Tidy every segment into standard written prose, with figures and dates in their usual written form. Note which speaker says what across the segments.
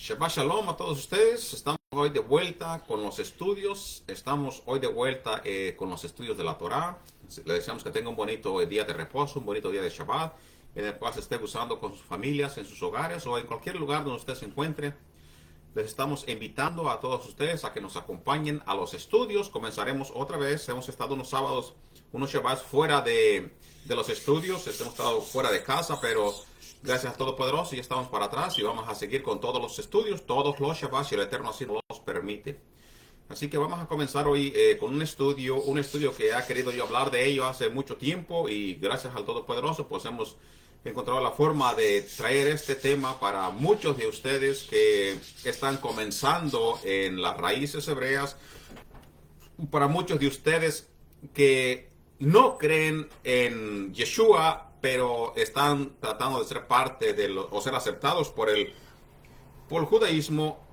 Speaker 1: Shabbat Shalom a todos ustedes. Estamos hoy de vuelta con los estudios. Estamos hoy de vuelta con los estudios de la Torah. Le deseamos que tenga un bonito día de reposo, un bonito día de Shabbat, en el cual se esté gozando con sus familias, en sus hogares o en cualquier lugar donde usted se encuentre. Les estamos invitando a todos ustedes a que nos acompañen a los estudios. Comenzaremos otra vez. Hemos estado unos sábados, unos Shabbats fuera de los estudios. Hemos estado fuera de casa, pero gracias al Todopoderoso ya estamos para atrás y vamos a seguir con todos los estudios, todos los Shabbats, si el Eterno así nos los permite. Así que vamos a comenzar hoy con un estudio que ha querido yo hablar de ello hace mucho tiempo y gracias al Todopoderoso pues hemos encontrado la forma de traer este tema para muchos de ustedes que están comenzando en las raíces hebreas, para muchos de ustedes que no creen en Yeshua, pero están tratando de ser parte o ser aceptados por el judaísmo.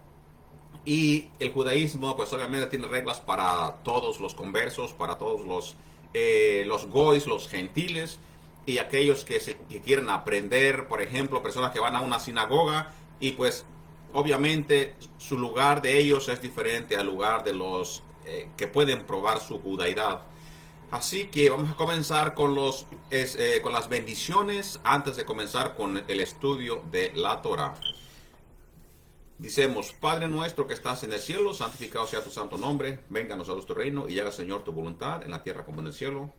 Speaker 1: Y el judaísmo, pues obviamente tiene reglas para todos los conversos, para todos los goys, los gentiles y aquellos que quieren aprender, por ejemplo, personas que van a una sinagoga y pues obviamente su lugar de ellos es diferente al lugar de los que pueden probar su judaidad. Así que vamos a comenzar con las bendiciones antes de comenzar con el estudio de la Torah. Dicemos: Padre nuestro que estás en el cielo, santificado sea tu santo nombre. Venga a nosotros tu reino y haga, Señor, tu voluntad en la tierra como en el cielo.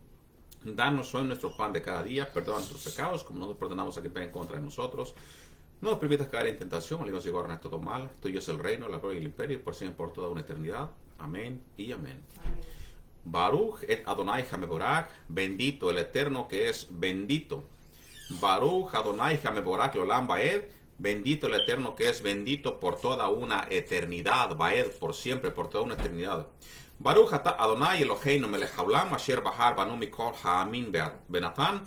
Speaker 1: Danos hoy nuestro pan de cada día. Perdona nuestros pecados como nosotros perdonamos a quien peca en contra de nosotros. No nos permitas caer en tentación, líbranos de guardar todo mal. Tuyo es el reino, la gloria y el imperio, por siempre, por toda una eternidad. Amén y amén. Baruch et Adonai Hameborach, bendito el Eterno que es bendito. Baruch Adonai Hameborach Leolam Vaed, bendito el Eterno que es bendito por toda una eternidad. Vaed, por siempre, por toda una eternidad. Baruch ata Adonai Eloheinu melech haolam asher bahar banu mikol ha'amin benatan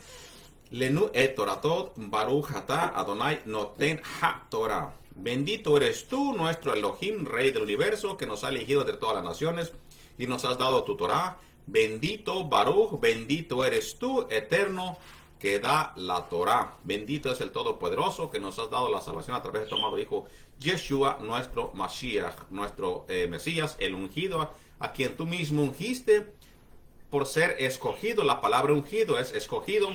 Speaker 1: lenu et toratot. Baruch ata Adonai noten ha-Torah. Bendito eres tú, nuestro Elohim, Rey del universo, que nos ha elegido de todas las naciones y nos has dado tu Torah. Bendito, Baruch, bendito eres tú, Eterno, que da la Torah. Bendito es el Todopoderoso, que nos has dado la salvación a través de tu amado Hijo Yeshua, nuestro Mashiach, nuestro Mesías, el ungido, a quien tú mismo ungiste por ser escogido. La palabra ungido es escogido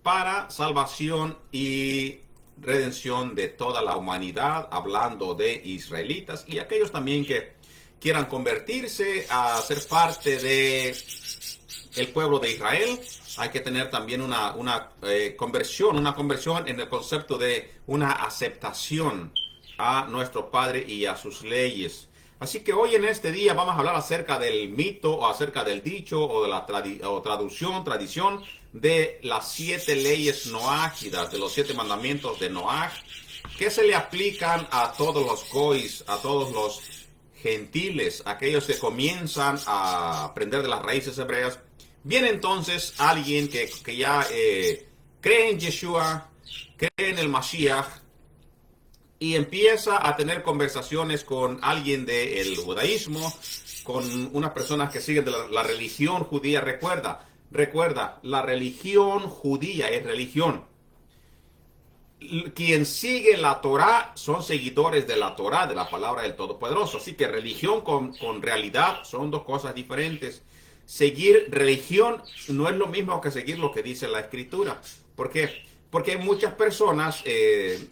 Speaker 1: para salvación y redención de toda la humanidad, hablando de israelitas y aquellos también que quieran convertirse a ser parte de el pueblo de Israel. Hay que tener también una conversión en el concepto de una aceptación a nuestro Padre y a sus leyes. Así que hoy en este día vamos a hablar acerca del mito o acerca del dicho o de la tradición de las 7 leyes noágidas, de los 7 mandamientos de Noaj, que se le aplican a todos los goys, a todos los gentiles, aquellos que comienzan a aprender de las raíces hebreas. Viene entonces alguien que ya cree en Yeshua, cree en el Mashiach, y empieza a tener conversaciones con alguien del judaísmo, con unas personas que siguen de la religión judía. Recuerda, la religión judía es religión. Quien sigue la Torah son seguidores de la Torah, de la palabra del Todopoderoso. Así que religión con realidad son dos cosas diferentes. Seguir religión no es lo mismo que seguir lo que dice la Escritura. ¿Por qué? Porque hay muchas personas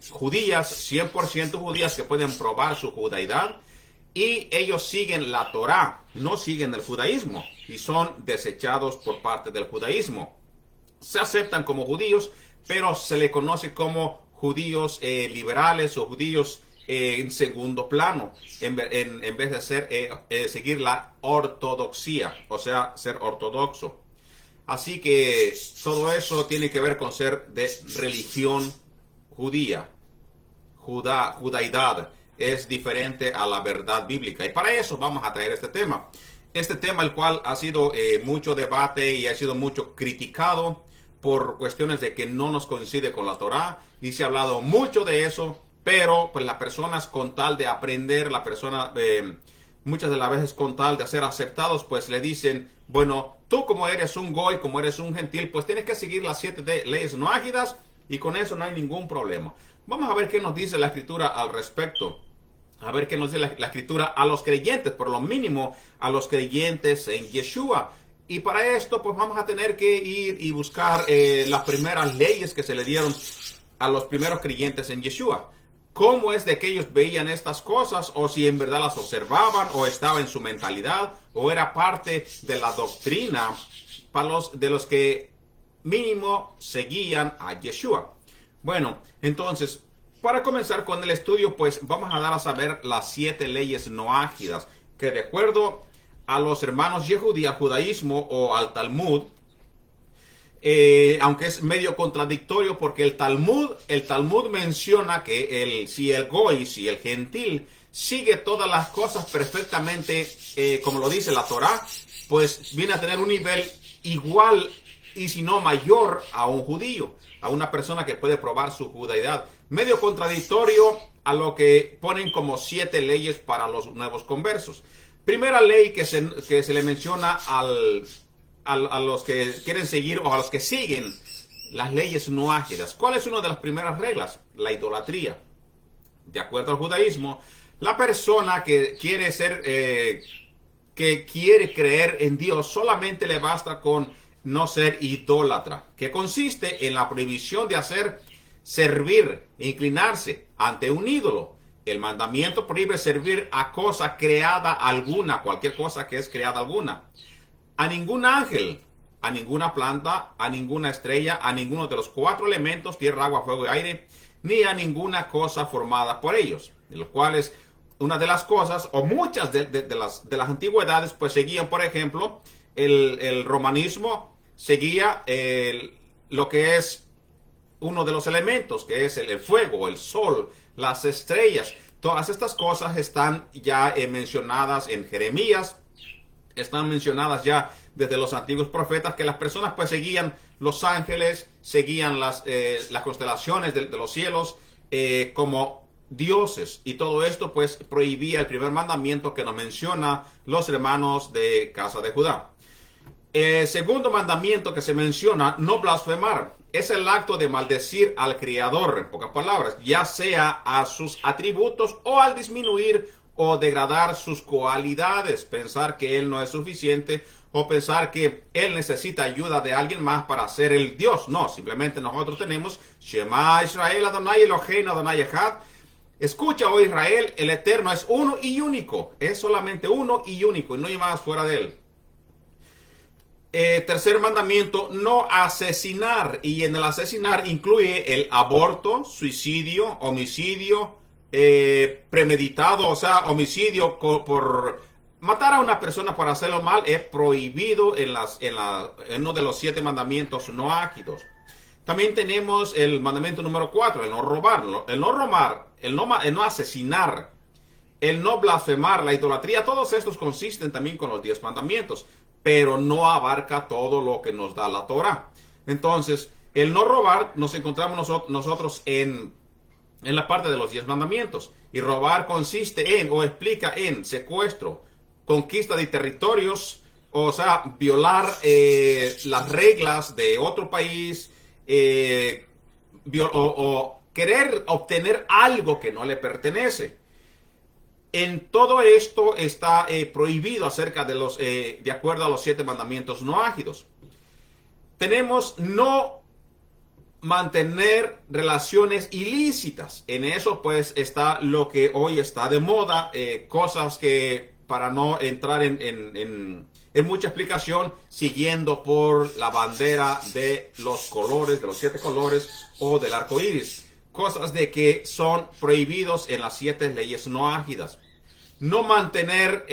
Speaker 1: judías, 100% judías, que pueden probar su judaidad y ellos siguen la Torah, no siguen el judaísmo y son desechados por parte del judaísmo. Se aceptan como judíos, pero se le conoce como judíos liberales o judíos en segundo plano, en vez de seguir la ortodoxia, o sea, ser ortodoxo. Así que todo eso tiene que ver con ser de religión judía. Judaidad es diferente a la verdad bíblica. Y para eso vamos a traer este tema. Este tema, el cual ha sido mucho debate y ha sido mucho criticado por cuestiones de que no nos coincide con la Torah. Y se ha hablado mucho de eso, pero pues las personas con tal de aprender, muchas de las veces con tal de ser aceptados, pues le dicen: bueno, tú como eres un goy, como eres un gentil, pues tienes que seguir las 7 leyes noágidas y con eso no hay ningún problema. Vamos a ver qué nos dice la Escritura al respecto. A ver qué nos dice la escritura a los creyentes, por lo mínimo a los creyentes en Yeshua. Y para esto, pues vamos a tener que ir y buscar las primeras leyes que se le dieron a los primeros creyentes en Yeshua. ¿Cómo es de que ellos veían estas cosas? O si en verdad las observaban, o estaba en su mentalidad, o era parte de la doctrina de los que mínimo seguían a Yeshua. Bueno, entonces, para comenzar con el estudio, pues vamos a dar a saber las 7 leyes noágidas, que de acuerdo a los hermanos Yehudí, al judaísmo o al Talmud, aunque es medio contradictorio porque el Talmud menciona que si el goy, si el gentil sigue todas las cosas perfectamente, como lo dice la Torá, pues viene a tener un nivel igual y si no mayor a un judío, a una persona que puede probar su judaidad. Medio contradictorio a lo que ponen como 7 leyes para los nuevos conversos. Primera ley que se le menciona a los que quieren seguir o a los que siguen las leyes noágidas. ¿Cuál es una de las primeras reglas? La idolatría. De acuerdo al judaísmo, la persona que quiere que quiere creer en Dios, solamente le basta con no ser idólatra, que consiste en la prohibición de servir, inclinarse ante un ídolo. El mandamiento prohíbe servir a cosa creada alguna, cualquier cosa que es creada alguna. A ningún ángel, a ninguna planta, a ninguna estrella, a ninguno de los 4 elementos, tierra, agua, fuego y aire, ni a ninguna cosa formada por ellos, de los cuales una de las cosas, o muchas de las antigüedades, pues seguían, por ejemplo, el romanismo seguía lo que es uno de los elementos, que es el fuego, el sol, las estrellas. Todas estas cosas están ya mencionadas en Jeremías, están mencionadas ya desde los antiguos profetas, que las personas pues seguían los ángeles, seguían las constelaciones de los cielos como dioses, y todo esto pues prohibía el primer mandamiento que nos menciona los hermanos de casa de Judá. El segundo mandamiento que se menciona, no blasfemar, es el acto de maldecir al Creador, en pocas palabras, ya sea a sus atributos o al disminuir o degradar sus cualidades, pensar que Él no es suficiente o pensar que Él necesita ayuda de alguien más para ser el Dios. No, simplemente nosotros tenemos Shema Israel Adonai Eloheinu Adonai Echad. Escucha, oh Israel, el Eterno es uno y único, es solamente uno y único y no hay más fuera de Él. Tercer mandamiento, no asesinar, y en el asesinar incluye el aborto, suicidio, homicidio, premeditado, o sea, homicidio por matar a una persona por hacerlo mal es prohibido en uno de los 7 mandamientos noágidos. También tenemos el mandamiento número 4, el no robar, el no asesinar, el no blasfemar, la idolatría. Todos estos consisten también con los 10 mandamientos, pero no abarca todo lo que nos da la Torá. Entonces, el no robar nos encontramos nosotros en la parte de los 10 mandamientos. Y robar consiste en, o explica en, secuestro, conquista de territorios, o sea, violar las reglas de otro país, o querer obtener algo que no le pertenece. En todo esto está prohibido acerca de acuerdo a los 7 mandamientos noágidos. Tenemos no mantener relaciones ilícitas. En eso pues está lo que hoy está de moda, cosas que para no entrar en mucha explicación, siguiendo por la bandera de los colores, de los 7 colores o del arco iris. Cosas de que son prohibidos en las 7 leyes noágidas. No mantener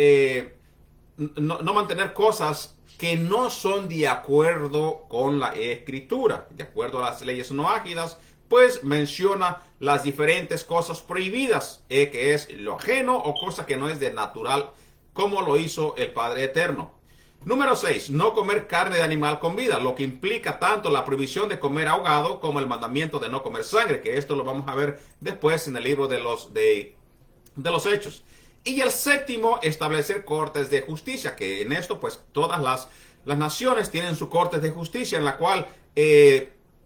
Speaker 1: cosas que no son de acuerdo con la escritura. De acuerdo a las leyes noágidas, pues menciona las diferentes cosas prohibidas, que es lo ajeno o cosa que no es de natural, como lo hizo el Padre Eterno. Número 6, no comer carne de animal con vida, lo que implica tanto la prohibición de comer ahogado como el mandamiento de no comer sangre, que esto lo vamos a ver después en el libro de los Hechos. Y el 7, establecer cortes de justicia, que en esto pues todas las naciones tienen sus cortes de justicia, en la cual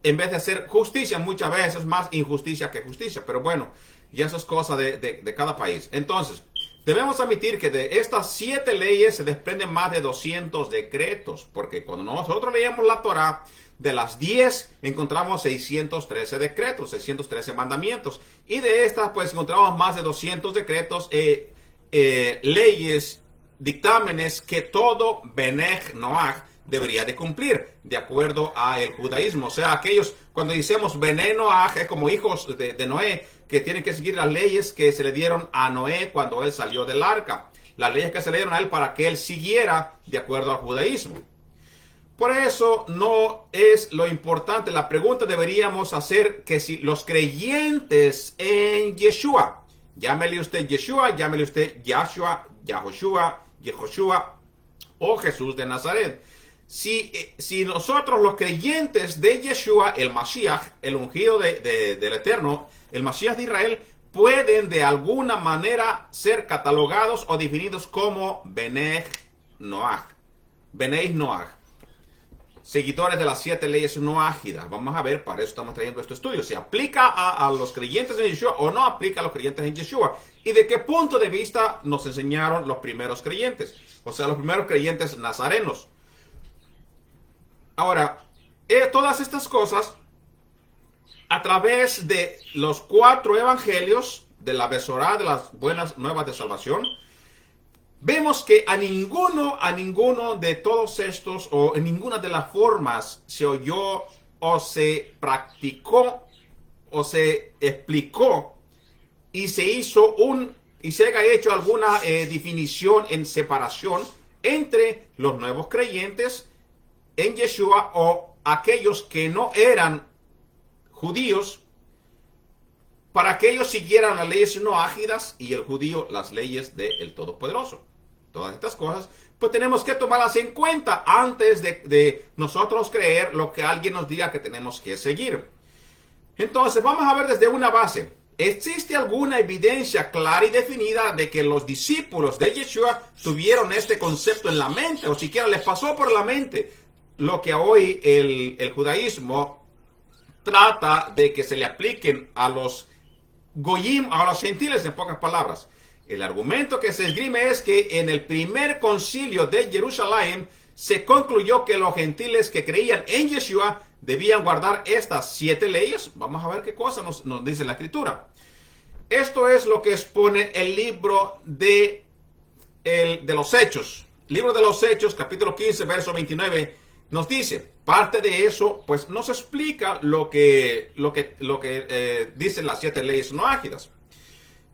Speaker 1: en vez de hacer justicia, muchas veces es más injusticia que justicia. Pero bueno, y eso es cosa de cada país. Entonces, debemos admitir que de estas 7 leyes se desprenden más de 200 decretos, porque cuando nosotros leemos la Torá, de las 10 encontramos 613 decretos, 613 mandamientos, y de estas pues encontramos más de 200 decretos, leyes, dictámenes que todo Benech Noach debería de cumplir, de acuerdo al judaísmo. O sea, aquellos, cuando decimos Benech Noach, es como hijos de Noé, que tienen que seguir las leyes que se le dieron a Noé cuando él salió del arca. Las leyes que se le dieron a él para que él siguiera de acuerdo al judaísmo. Por eso no es lo importante. La pregunta deberíamos hacer que si los creyentes en Yeshua, llámele usted Yeshua, llámele usted Yahshua, Yahoshua, Yehoshua o Jesús de Nazaret. Si nosotros los creyentes de Yeshua, el Mashiach, el ungido del Eterno, el Mashiach de Israel, pueden de alguna manera ser catalogados o definidos como Benech Noach. Benech Noach. Seguidores de las 7 leyes noágidas. Vamos a ver, para eso estamos trayendo este estudio. ¿Se aplica a los creyentes en Yeshua o no aplica a los creyentes en Yeshua? ¿Y de qué punto de vista nos enseñaron los primeros creyentes? O sea, los primeros creyentes nazarenos. Ahora, todas estas cosas, a través de los 4 evangelios de la Besorá, de las buenas nuevas de salvación, vemos que a ninguno de todos estos, o en ninguna de las formas, se oyó o se practicó o se explicó y se hizo y se haya hecho alguna definición en separación entre los nuevos creyentes en Yeshua o aquellos que no eran judíos, para que ellos siguieran las leyes noágidas y el judío las leyes del Todopoderoso. Todas estas cosas, pues tenemos que tomarlas en cuenta antes de nosotros creer lo que alguien nos diga que tenemos que seguir. Entonces, vamos a ver desde una base. ¿Existe alguna evidencia clara y definida de que los discípulos de Yeshua tuvieron este concepto en la mente, o siquiera les pasó por la mente lo que hoy el judaísmo trata de que se le apliquen a los goyim, a los gentiles, en pocas palabras? El argumento que se esgrime es que en el primer concilio de Jerusalén se concluyó que los gentiles que creían en Yeshua debían guardar estas 7 leyes. Vamos a ver qué cosa nos dice la Escritura. Esto es lo que expone el libro de los Hechos. Libro de los Hechos, capítulo 15, verso 29, nos dice, parte de eso, pues nos explica lo que dicen las 7 leyes noágidas.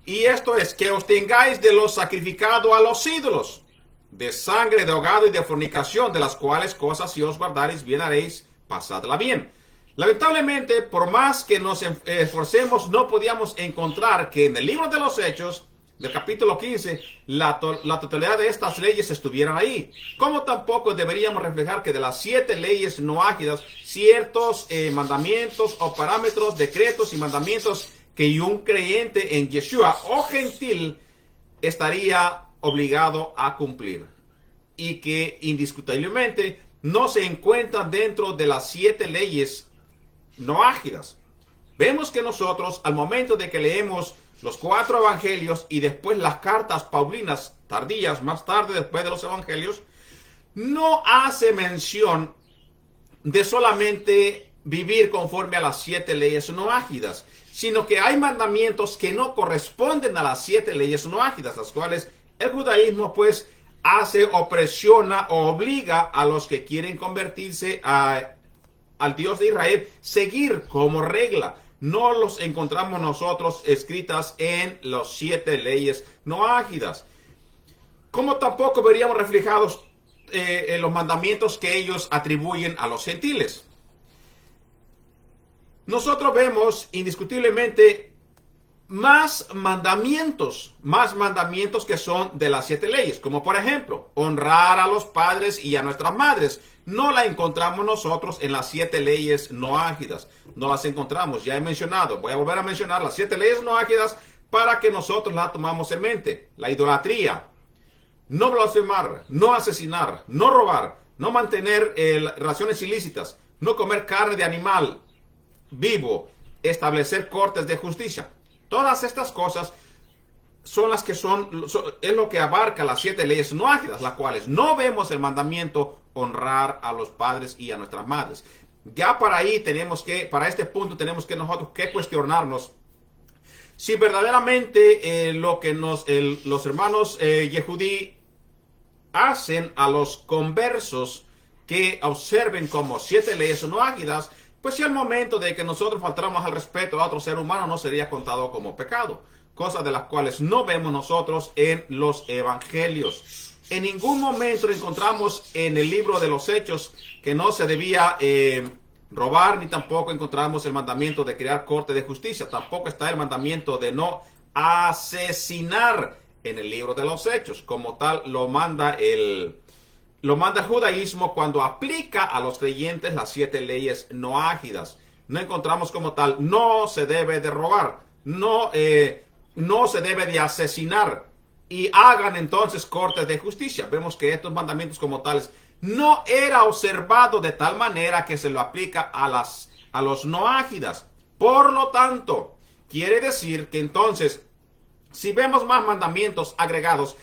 Speaker 1: Y esto es que os tengáis de lo sacrificado a los ídolos, de sangre, de ahogado y de fornicación, de las cuales cosas si os guardaréis bien haréis, pasadla bien. Lamentablemente, por más que nos esforcemos, no podíamos encontrar que en el libro de los Hechos, del capítulo 15, la totalidad de estas leyes estuvieran ahí. Como tampoco deberíamos reflejar que de las 7 leyes noágidas, ciertos mandamientos o parámetros, decretos y mandamientos que un creyente en Yeshua o gentil estaría obligado a cumplir, y que indiscutiblemente no se encuentran dentro de las 7 leyes noágidas. Vemos que nosotros, al momento de que leemos los 4 evangelios y después las cartas paulinas tardías, más tarde después de los evangelios, no hace mención de solamente vivir conforme a las 7 leyes noágidas, sino que hay mandamientos que no corresponden a las 7 leyes noágidas, las cuales el judaísmo pues hace o presiona o obliga a los que quieren convertirse al Dios de Israel seguir como regla. No los encontramos nosotros escritas en las 7 leyes noágidas. Como tampoco veríamos reflejados en los mandamientos que ellos atribuyen a los gentiles. Nosotros vemos indiscutiblemente más mandamientos que son de las 7 leyes, como por ejemplo, honrar a los padres y a nuestras madres. No la encontramos nosotros en las 7 leyes noágidas. No las encontramos, ya he mencionado. Voy a volver a mencionar las 7 leyes noágidas para que nosotros las tomamos en mente. La idolatría, no blasfemar, no asesinar, no robar, no mantener relaciones ilícitas, no comer carne de animal, vivo, establecer cortes de justicia. Todas estas cosas son las que es lo que abarca las 7 leyes no ágidas, las cuales no vemos el mandamiento honrar a los padres y a nuestras madres. Ya para para este punto tenemos que nosotros que cuestionarnos si verdaderamente lo que los hermanos Yehudí hacen a los conversos que observen como 7 leyes no ágidas, pues si al momento de que nosotros faltáramos al respeto a otro ser humano no sería contado como pecado, cosas de las cuales no vemos nosotros en los evangelios. En ningún momento encontramos en el libro de los Hechos que no se debía robar, ni tampoco encontramos el mandamiento de crear corte de justicia. Tampoco está el mandamiento de no asesinar en el libro de los Hechos. Como tal, lo manda el judaísmo cuando aplica a los creyentes las 7 leyes no ágidas. No encontramos como tal, no se debe de robar, no se debe de asesinar, y hagan entonces cortes de justicia. Vemos que estos mandamientos como tales no era observado de tal manera que se lo aplica a los no ágidas. Por lo tanto, quiere decir que entonces, si vemos más mandamientos agregados,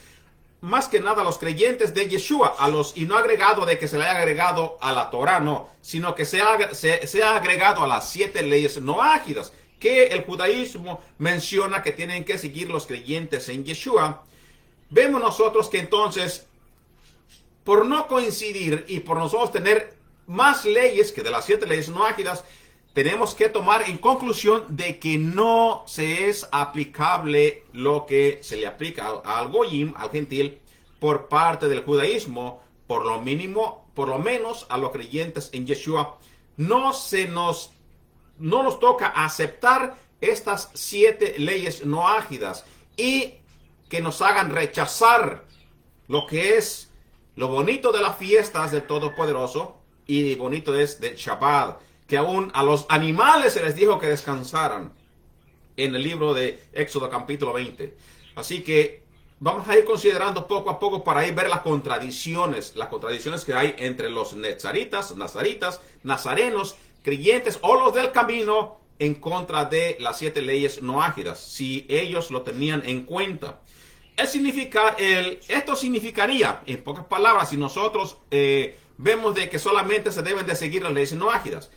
Speaker 1: más que nada a los creyentes de Yeshua, y no agregado de que se le haya agregado a la Torah, no, sino que se ha agregado a las 7 leyes no ágidas, que el judaísmo menciona que tienen que seguir los creyentes en Yeshua. Vemos nosotros que entonces, por no coincidir y por nosotros tener más leyes que de las 7 leyes no ágidas, tenemos que tomar en conclusión de que no se es aplicable lo que se le aplica al goyim, al gentil, por parte del judaísmo, por lo menos a los creyentes en Yeshua. No nos toca aceptar estas 7 leyes no ágidas y que nos hagan rechazar lo que es lo bonito de las fiestas del Todopoderoso y bonito es del Shabbat, que aún a los animales se les dijo que descansaran en el libro de Éxodo capítulo 20. Así que vamos a ir considerando poco a poco para ir ver las contradicciones que hay entre los nazaritas, nazarenos, creyentes o los del camino en contra de las 7 leyes no ágidas, si ellos lo tenían en cuenta. Esto significaría, en pocas palabras, si nosotros vemos de que solamente se deben de seguir las leyes no ágidas,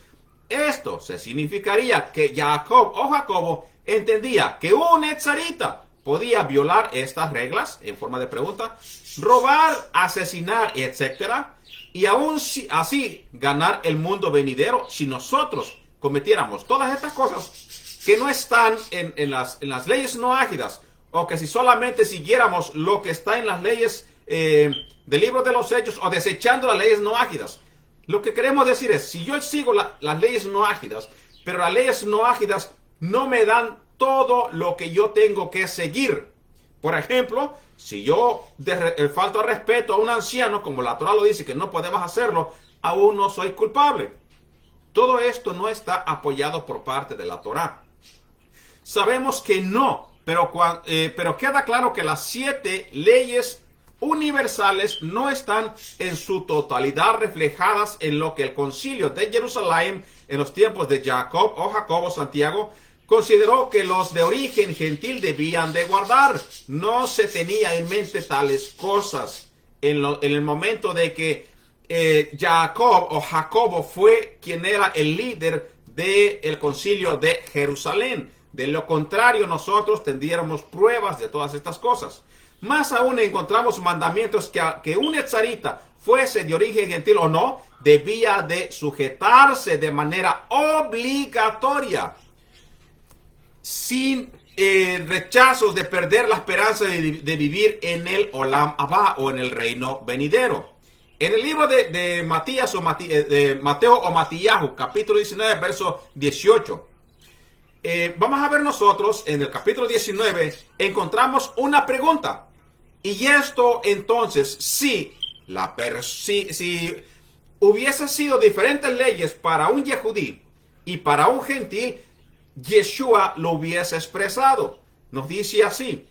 Speaker 1: esto se significaría que Jacobo entendía que un netzarita podía violar estas reglas en forma de pregunta, robar, asesinar, etcétera, y aún así ganar el mundo venidero si nosotros cometiéramos todas estas cosas que no están en las leyes no ágidas, o que si solamente siguiéramos lo que está en las leyes del libro de los Hechos o desechando las leyes no ágidas. Lo que queremos decir es, si yo sigo las leyes no ágidas, pero las leyes no ágidas no me dan todo lo que yo tengo que seguir. Por ejemplo, si yo falto al respeto a un anciano, como la Torah lo dice que no podemos hacerlo, aún no soy culpable. Todo esto no está apoyado por parte de la Torah. Sabemos que no, pero queda claro que las 7 leyes universales no están en su totalidad reflejadas en lo que el concilio de Jerusalén en los tiempos de Jacobo Santiago consideró que los de origen gentil debían de guardar. No se tenía en mente tales cosas en el momento de que Jacobo fue quien era el líder del concilio de Jerusalén. De lo contrario, nosotros tendríamos pruebas de todas estas cosas. Más aún encontramos mandamientos que un netzarita, fuese de origen gentil o no, debía de sujetarse de manera obligatoria, sin rechazos de perder la esperanza de vivir en el Olam Abba o en el reino venidero. En el libro de Mateo o Matías, capítulo 19, verso 18, vamos a ver nosotros, en el capítulo 19, encontramos una pregunta. Y esto entonces, si hubiese sido diferentes leyes para un Yehudí y para un gentil, Yeshua lo hubiese expresado. Nos dice así.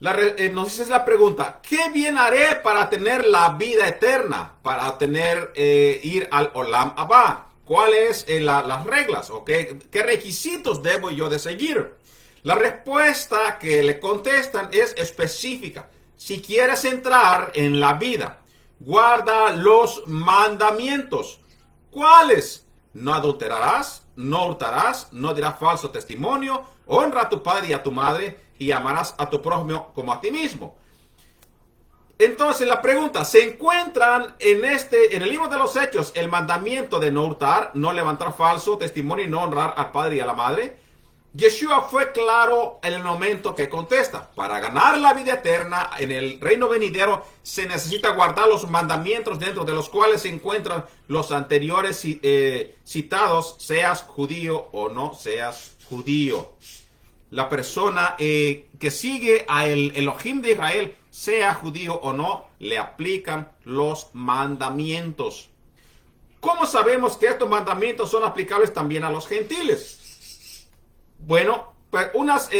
Speaker 1: Nos dice la pregunta: ¿qué bien haré para tener la vida eterna? Para ir al Olam Abba. ¿cuáles las reglas o qué requisitos debo yo de seguir? La respuesta que le contestan es específica. Si quieres entrar en la vida, guarda los mandamientos. ¿Cuáles? No adulterarás, no hurtarás, no dirás falso testimonio, honra a tu padre y a tu madre y amarás a tu prójimo como a ti mismo. Entonces la pregunta, ¿se encuentran en el libro de los Hechos el mandamiento de no hurtar, no levantar falso testimonio y no honrar al padre y a la madre? Yeshua fue claro en el momento que contesta. Para ganar la vida eterna en el reino venidero se necesita guardar los mandamientos dentro de los cuales se encuentran los anteriores citados, seas judío o no seas judío. La persona que sigue a el Elohim de Israel, sea judío o no, le aplican los mandamientos. ¿Cómo sabemos que estos mandamientos son aplicables también a los gentiles? Bueno, pues unas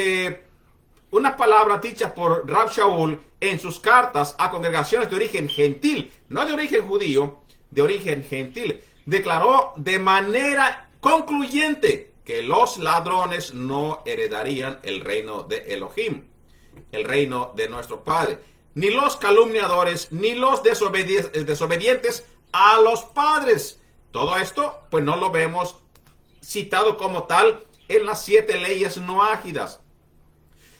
Speaker 1: palabras dichas por Rab Shaul en sus cartas a congregaciones de origen gentil, no de origen judío, de origen gentil, declaró de manera concluyente que los ladrones no heredarían el reino de Elohim, el reino de nuestro Padre, ni los calumniadores, ni los desobedientes a los padres. Todo esto, pues no lo vemos citado como tal en las 7 leyes noágidas.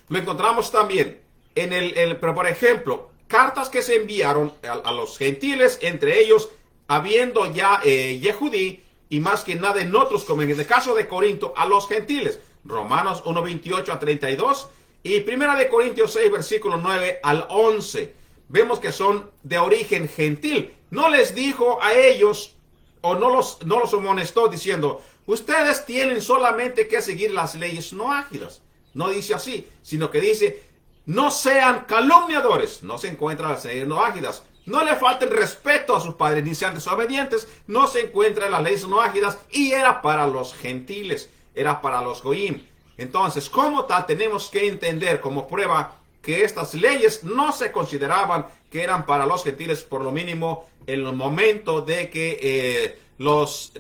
Speaker 1: Lo encontramos también pero por ejemplo, cartas que se enviaron a los gentiles, entre ellos habiendo ya Yehudí, y más que nada en otros, como en el caso de Corinto, a los gentiles. Romanos 1:28 a 32 y 1 de Corintios 6, versículo 9 al 11. Vemos que son de origen gentil. No les dijo a ellos, o no los amonestó diciendo, ustedes tienen solamente que seguir las leyes noágidas. No dice así, sino que dice, no sean calumniadores. No se encuentran las leyes noágidas. No le falten respeto a sus padres, ni sean desobedientes. No se encuentran las leyes noágidas. Y era para los gentiles, era para los goyim. Entonces, como tal, tenemos que entender como prueba que estas leyes no se consideraban que eran para los gentiles, por lo mínimo en el momento de que los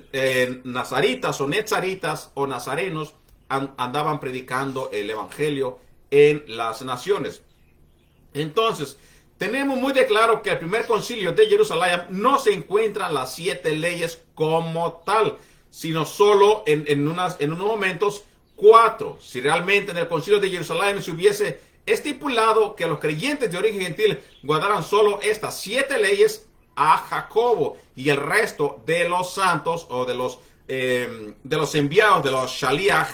Speaker 1: nazaritas o netzaritas o nazarenos andaban predicando el evangelio en las naciones. Entonces, tenemos muy de claro que el primer concilio de Jerusalén no se encuentran las 7 leyes como tal, sino solo en unos momentos 4. Si realmente en el concilio de Jerusalén se hubiese estipulado que los creyentes de origen gentil guardaran solo estas 7 leyes, a Jacobo y el resto de los santos o de los enviados, de los shaliach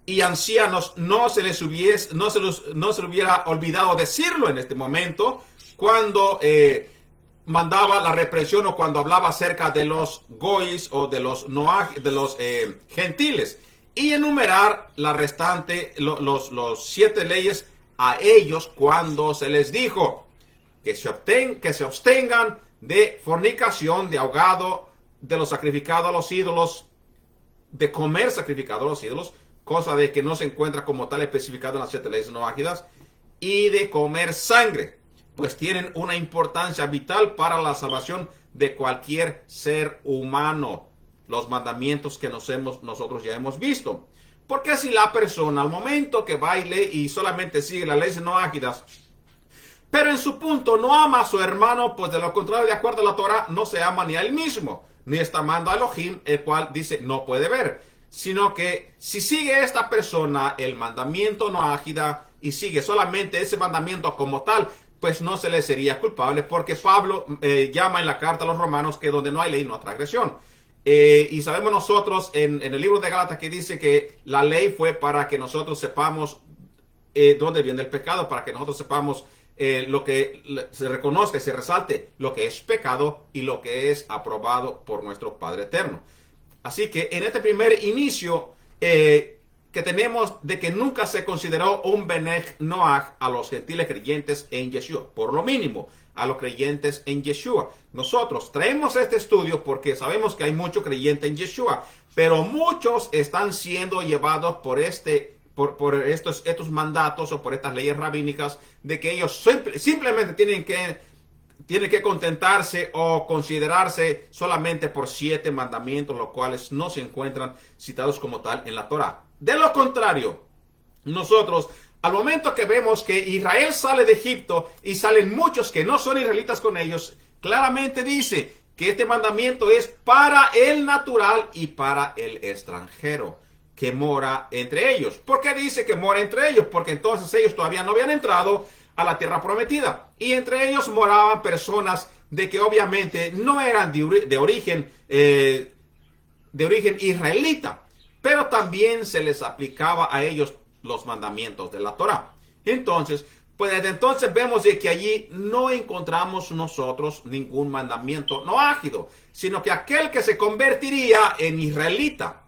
Speaker 1: y ancianos, no se les hubiera olvidado decirlo en este momento, cuando mandaba la represión o cuando hablaba acerca de los goyis o de los gentiles, y enumerar la restante, los 7 leyes a ellos cuando se les dijo que se abstengan de fornicación, de ahogado, de lo sacrificado a los ídolos, de comer sacrificado a los ídolos, cosa de que no se encuentra como tal especificado en las 7 leyes noágidas, y de comer sangre, pues tienen una importancia vital para la salvación de cualquier ser humano. Los mandamientos que nosotros ya hemos visto. Porque si la persona al momento que baile y solamente sigue las leyes noágidas, pero en su punto no ama a su hermano, pues de lo contrario, de acuerdo a la Torah, no se ama ni a él mismo, ni está amando a Elohim, el cual dice no puede ver. Sino que si sigue esta persona el mandamiento noágida y sigue solamente ese mandamiento como tal, pues no se le sería culpable, porque Pablo llama en la carta a los romanos que donde no hay ley no hay transgresión. Y sabemos nosotros en el libro de Gálatas que dice que la ley fue para que nosotros sepamos dónde viene el pecado, para que nosotros sepamos lo que se reconozca y se resalte lo que es pecado y lo que es aprobado por nuestro Padre Eterno. Así que en este primer inicio que tenemos de que nunca se consideró un Benech Noach a los gentiles creyentes en Yeshua, por lo mínimo a los creyentes en Yeshua. Nosotros traemos este estudio porque sabemos que hay mucho creyente en Yeshua, pero muchos están siendo llevados por estos mandatos o por estas leyes rabínicas de que ellos simplemente tienen que tiene que contentarse o considerarse solamente por 7 mandamientos, los cuales no se encuentran citados como tal en la Torá. De lo contrario, nosotros, al momento que vemos que Israel sale de Egipto y salen muchos que no son israelitas con ellos, claramente dice que este mandamiento es para el natural y para el extranjero que mora entre ellos. ¿Por qué dice que mora entre ellos? Porque entonces ellos todavía no habían entrado a la tierra prometida. Y entre ellos moraban personas de que obviamente no eran de origen israelita, pero también se les aplicaba a ellos los mandamientos de la Torá. Entonces, pues desde entonces vemos de que allí no encontramos nosotros ningún mandamiento noágido, sino que aquel que se convertiría en israelita,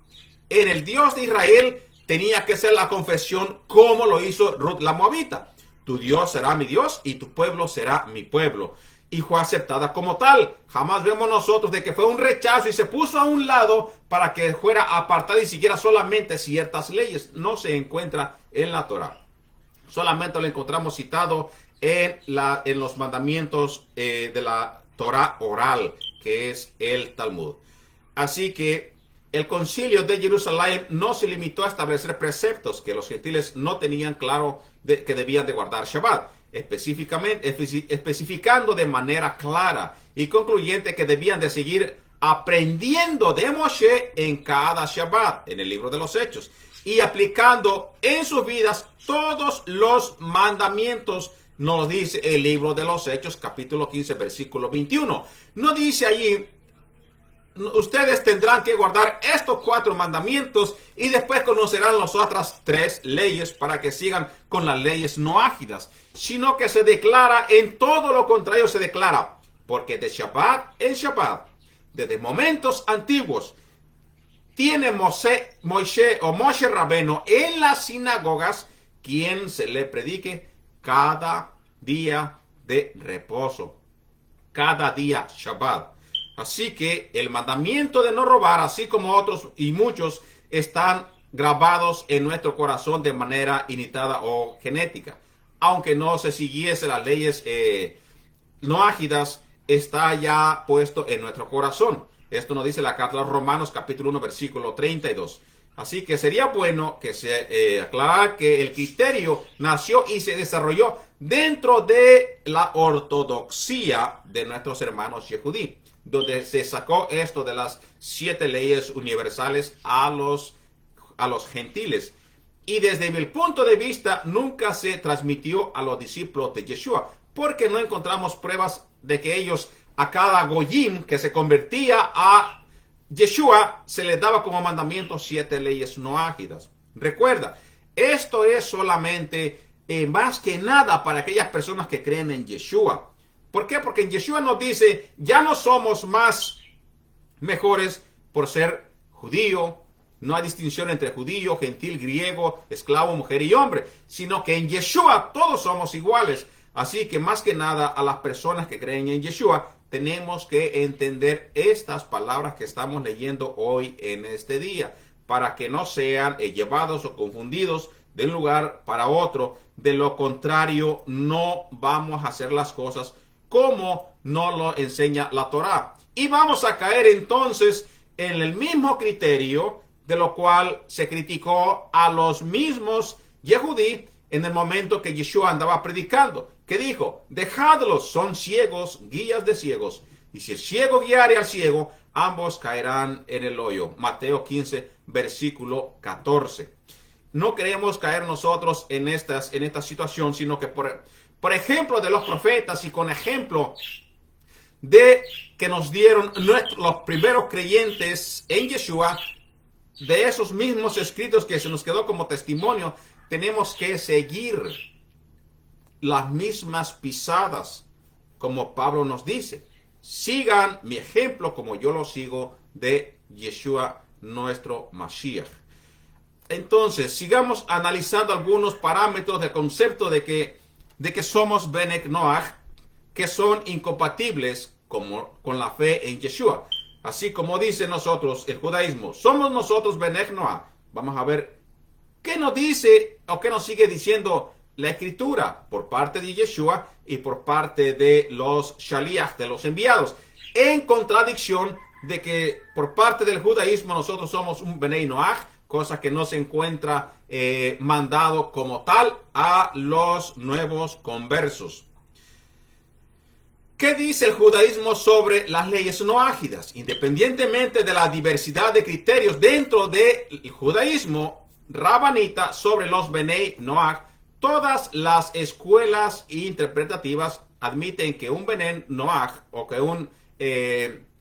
Speaker 1: en el Dios de Israel, tenía que ser la confesión como lo hizo Ruth la Moabita. Tu Dios será mi Dios y tu pueblo será mi pueblo. Y fue aceptada como tal. Jamás vemos nosotros de que fue un rechazo y se puso a un lado para que fuera apartada y siguiera solamente ciertas leyes. No se encuentra en la Torá. Solamente lo encontramos citado en los mandamientos de la Torá oral, que es el Talmud. Así que el concilio de Jerusalén no se limitó a establecer preceptos que los gentiles no tenían claro que debían de guardar Shabbat, especificando de manera clara y concluyente que debían de seguir aprendiendo de Moshe en cada Shabbat, en el libro de los Hechos, y aplicando en sus vidas todos los mandamientos. Nos dice el libro de los Hechos, capítulo 15, versículo 21. No dice allí: ustedes tendrán que guardar estos 4 mandamientos y después conocerán las otras 3 leyes para que sigan con las leyes noágidas, sino que se declara en todo lo contrario, se declara, porque de Shabbat en Shabbat, desde momentos antiguos, tiene Moshe Rabeno en las sinagogas quien se le predique cada día de reposo, cada día Shabbat. Así que el mandamiento de no robar, así como otros y muchos, están grabados en nuestro corazón de manera initada o genética. Aunque no se siguiese las leyes noágidas, está ya puesto en nuestro corazón. Esto nos dice la carta a los Romanos, capítulo 1, versículo 32. Así que sería bueno que se aclarara que el criterio nació y se desarrolló dentro de la ortodoxia de nuestros hermanos yehudí, donde se sacó esto de las 7 leyes universales a los gentiles. Y desde mi punto de vista nunca se transmitió a los discípulos de Yeshua, porque no encontramos pruebas de que ellos, a cada goyim que se convertía a Yeshua, se les daba como mandamiento 7 leyes noágidas. Recuerda, esto es solamente más que nada para aquellas personas que creen en Yeshua. ¿Por qué? Porque en Yeshua nos dice, ya no somos más mejores por ser judío. No hay distinción entre judío, gentil, griego, esclavo, mujer y hombre, sino que en Yeshua todos somos iguales. Así que más que nada a las personas que creen en Yeshua tenemos que entender estas palabras que estamos leyendo hoy en este día, para que no sean llevados o confundidos de un lugar para otro. De lo contrario, no vamos a hacer las cosas como nos lo enseña la Torá. Y vamos a caer entonces en el mismo criterio de lo cual se criticó a los mismos Yehudí en el momento que Yeshua andaba predicando, que dijo: dejadlos, son ciegos, guías de ciegos, y si el ciego guiare al ciego, ambos caerán en el hoyo. Mateo 15, versículo 14. No queremos caer nosotros en esta situación, sino que por ejemplo de los profetas y con ejemplo de que nos dieron los primeros creyentes en Yeshua, de esos mismos escritos que se nos quedó como testimonio, tenemos que seguir las mismas pisadas, como Pablo nos dice. Sigan mi ejemplo como yo lo sigo de Yeshua, nuestro Mashiach. Entonces, sigamos analizando algunos parámetros del concepto de que somos Benek Noach, que son incompatibles con la fe en Yeshua. Así como dice nosotros el judaísmo, somos nosotros Benek Noach. Vamos a ver qué nos dice o qué nos sigue diciendo la escritura por parte de Yeshua y por parte de los shaliach, de los enviados, en contradicción de que por parte del judaísmo nosotros somos un Benei Noach, cosa que no se encuentra mandado como tal a los nuevos conversos. ¿Qué dice el judaísmo sobre las leyes noágidas? Independientemente de la diversidad de criterios dentro del judaísmo rabanita sobre los Benei Noach, todas las escuelas interpretativas admiten que un Benei Noach o que un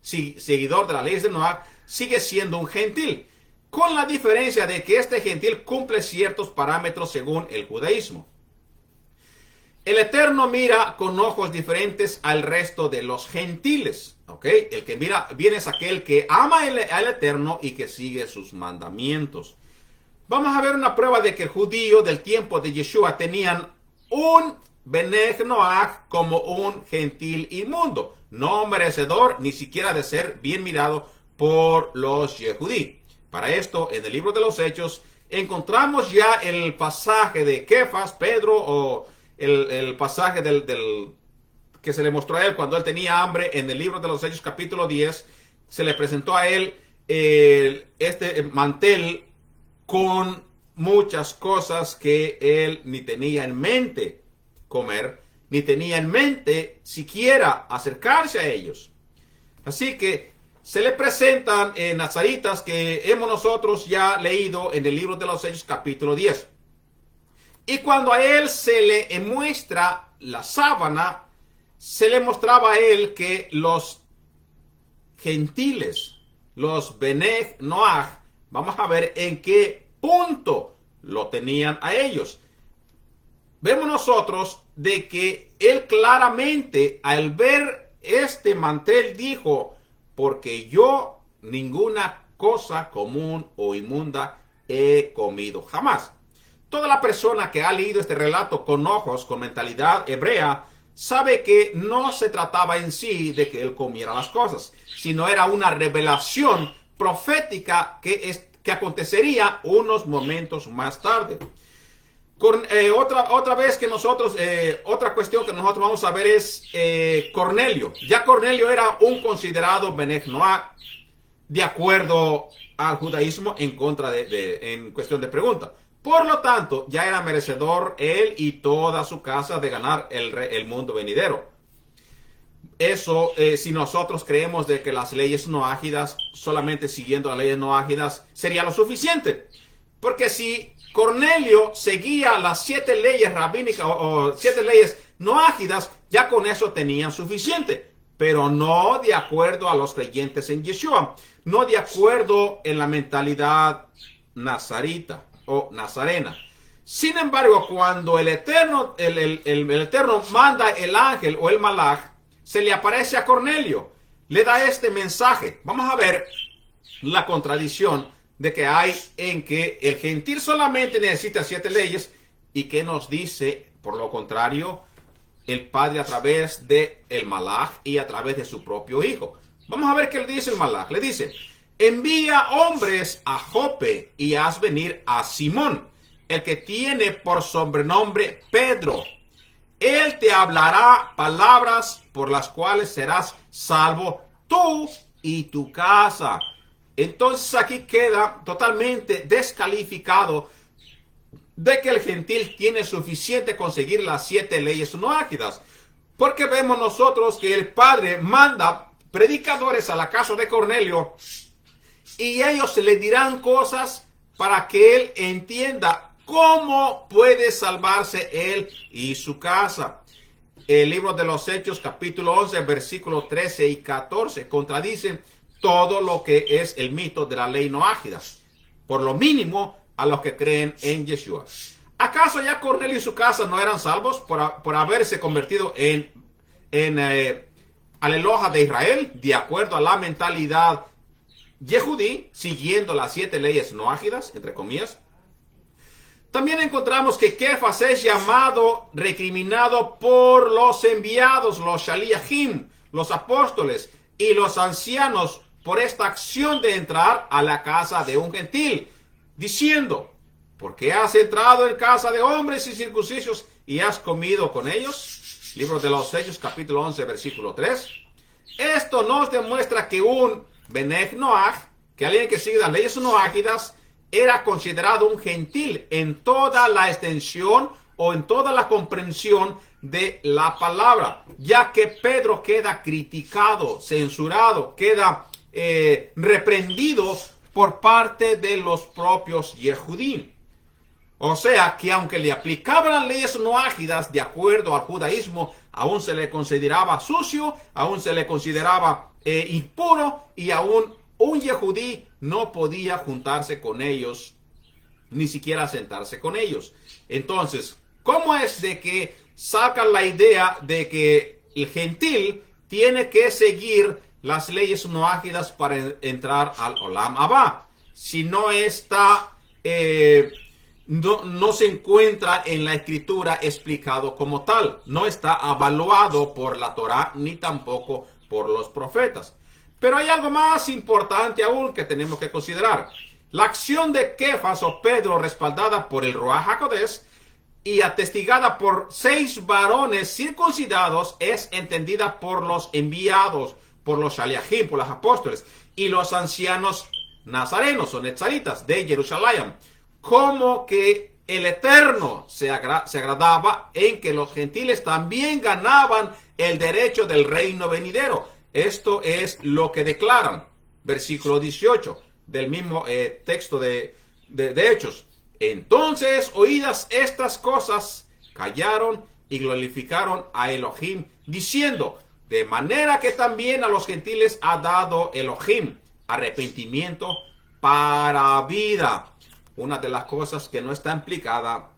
Speaker 1: seguidor de las leyes de Noach sigue siendo un gentil, con la diferencia de que este gentil cumple ciertos parámetros según el judaísmo. El Eterno mira con ojos diferentes al resto de los gentiles, ¿ok? El que mira bien es aquel que ama al Eterno y que sigue sus mandamientos. Vamos a ver una prueba de que el judío del tiempo de Yeshua tenían un Benei Noach como un gentil inmundo, no merecedor ni siquiera de ser bien mirado por los Yehudí. Para esto, en el libro de los Hechos, encontramos ya el pasaje de Kefas, Pedro, o el pasaje que se le mostró a él cuando él tenía hambre. En el libro de los Hechos, capítulo 10, se le presentó a él este mantel con muchas cosas que él ni tenía en mente comer, ni tenía en mente siquiera acercarse a ellos. Así que se le presentan nazaritas que hemos nosotros ya leído en el libro de los Hechos capítulo 10. Y cuando a él se le muestra la sábana, se le mostraba a él que los gentiles, los Benei Noach, vamos a ver en qué punto lo tenían a ellos. Vemos nosotros de que él claramente al ver este mantel dijo: porque yo ninguna cosa común o inmunda he comido jamás. Toda la persona que ha leído este relato con ojos, con mentalidad hebrea, sabe que no se trataba en sí de que él comiera las cosas, sino era una revelación profética que acontecería unos momentos más tarde. Otra vez que nosotros, otra cuestión que nosotros vamos a ver es Cornelio. Ya Cornelio era un considerado Benei Noach de acuerdo al judaísmo en contra en cuestión de pregunta. Por lo tanto, ya era merecedor él y toda su casa de ganar el mundo venidero. Eso, si nosotros creemos de que las leyes noágidas, solamente siguiendo las leyes noágidas, sería lo suficiente. Porque si Cornelio seguía las 7 leyes rabínicas o 7 leyes noágidas, ya con eso tenían suficiente. Pero no de acuerdo a los creyentes en Yeshua. No de acuerdo en la mentalidad nazarita o nazarena. Sin embargo, cuando el Eterno manda el ángel o el malaj, se le aparece a Cornelio, le da este mensaje. Vamos a ver la contradicción de que hay en que el gentil solamente necesita 7 leyes y que nos dice, por lo contrario, el Padre a través de el malaj y a través de su propio hijo. Vamos a ver qué le dice el malaj. Le dice: envía hombres a Jope y haz venir a Simón, el que tiene por sobrenombre Pedro. Él te hablará palabras por las cuales serás salvo tú y tu casa. Entonces aquí queda totalmente descalificado de que el gentil tiene suficiente conseguir las 7 leyes noágidas. Porque vemos nosotros que el Padre manda predicadores a la casa de Cornelio y ellos le dirán cosas para que él entienda cómo puede salvarse él y su casa. El libro de los Hechos, capítulo 11, versículos 13 y 14, contradicen todo lo que es el mito de la ley noágida, por lo mínimo a los que creen en Yeshua. ¿Acaso ya Cornelio y su casa no eran salvos por haberse convertido en aleloja de Israel, de acuerdo a la mentalidad Yehudí, siguiendo las 7 leyes noágidas, entre comillas? También encontramos que Kefas es llamado, recriminado por los enviados, los shaliachim, los apóstoles y los ancianos por esta acción de entrar a la casa de un gentil, diciendo: ¿por qué has entrado en casa de hombres incircuncisos y has comido con ellos? Libro de los Hechos, capítulo 11, versículo 3. Esto nos demuestra que un Benech Noach, que alguien que sigue las leyes noágidas, era considerado un gentil en toda la extensión o en toda la comprensión de la palabra, ya que Pedro queda criticado, censurado, queda reprendido por parte de los propios Yehudim. O sea que aunque le aplicaban las leyes noágidas de acuerdo al judaísmo, aún se le consideraba sucio, aún se le consideraba impuro, y aún un Yehudí no podía juntarse con ellos, ni siquiera sentarse con ellos. Entonces, ¿cómo es de que sacan la idea de que el gentil tiene que seguir las leyes noágidas para entrar al Olam Abba? Si no está... no se encuentra en la escritura explicado como tal. No está avaluado por la Torá ni tampoco por los profetas. Pero hay algo más importante aún que tenemos que considerar. La acción de Kefas o Pedro, respaldada por el Ruach HaKodesh y atestigada por 6 varones circuncidados, es entendida por los enviados, por los shaliachim, por los apóstoles y los ancianos nazarenos o netzaritas de Jerusalén, como que el Eterno se agradaba en que los gentiles también ganaban el derecho del reino venidero. Esto es lo que declaran, versículo 18 del mismo texto de Hechos. Entonces, oídas estas cosas, callaron y glorificaron a Elohim, diciendo: de manera que también a los gentiles ha dado Elohim arrepentimiento para vida. Una de las cosas que no está implicada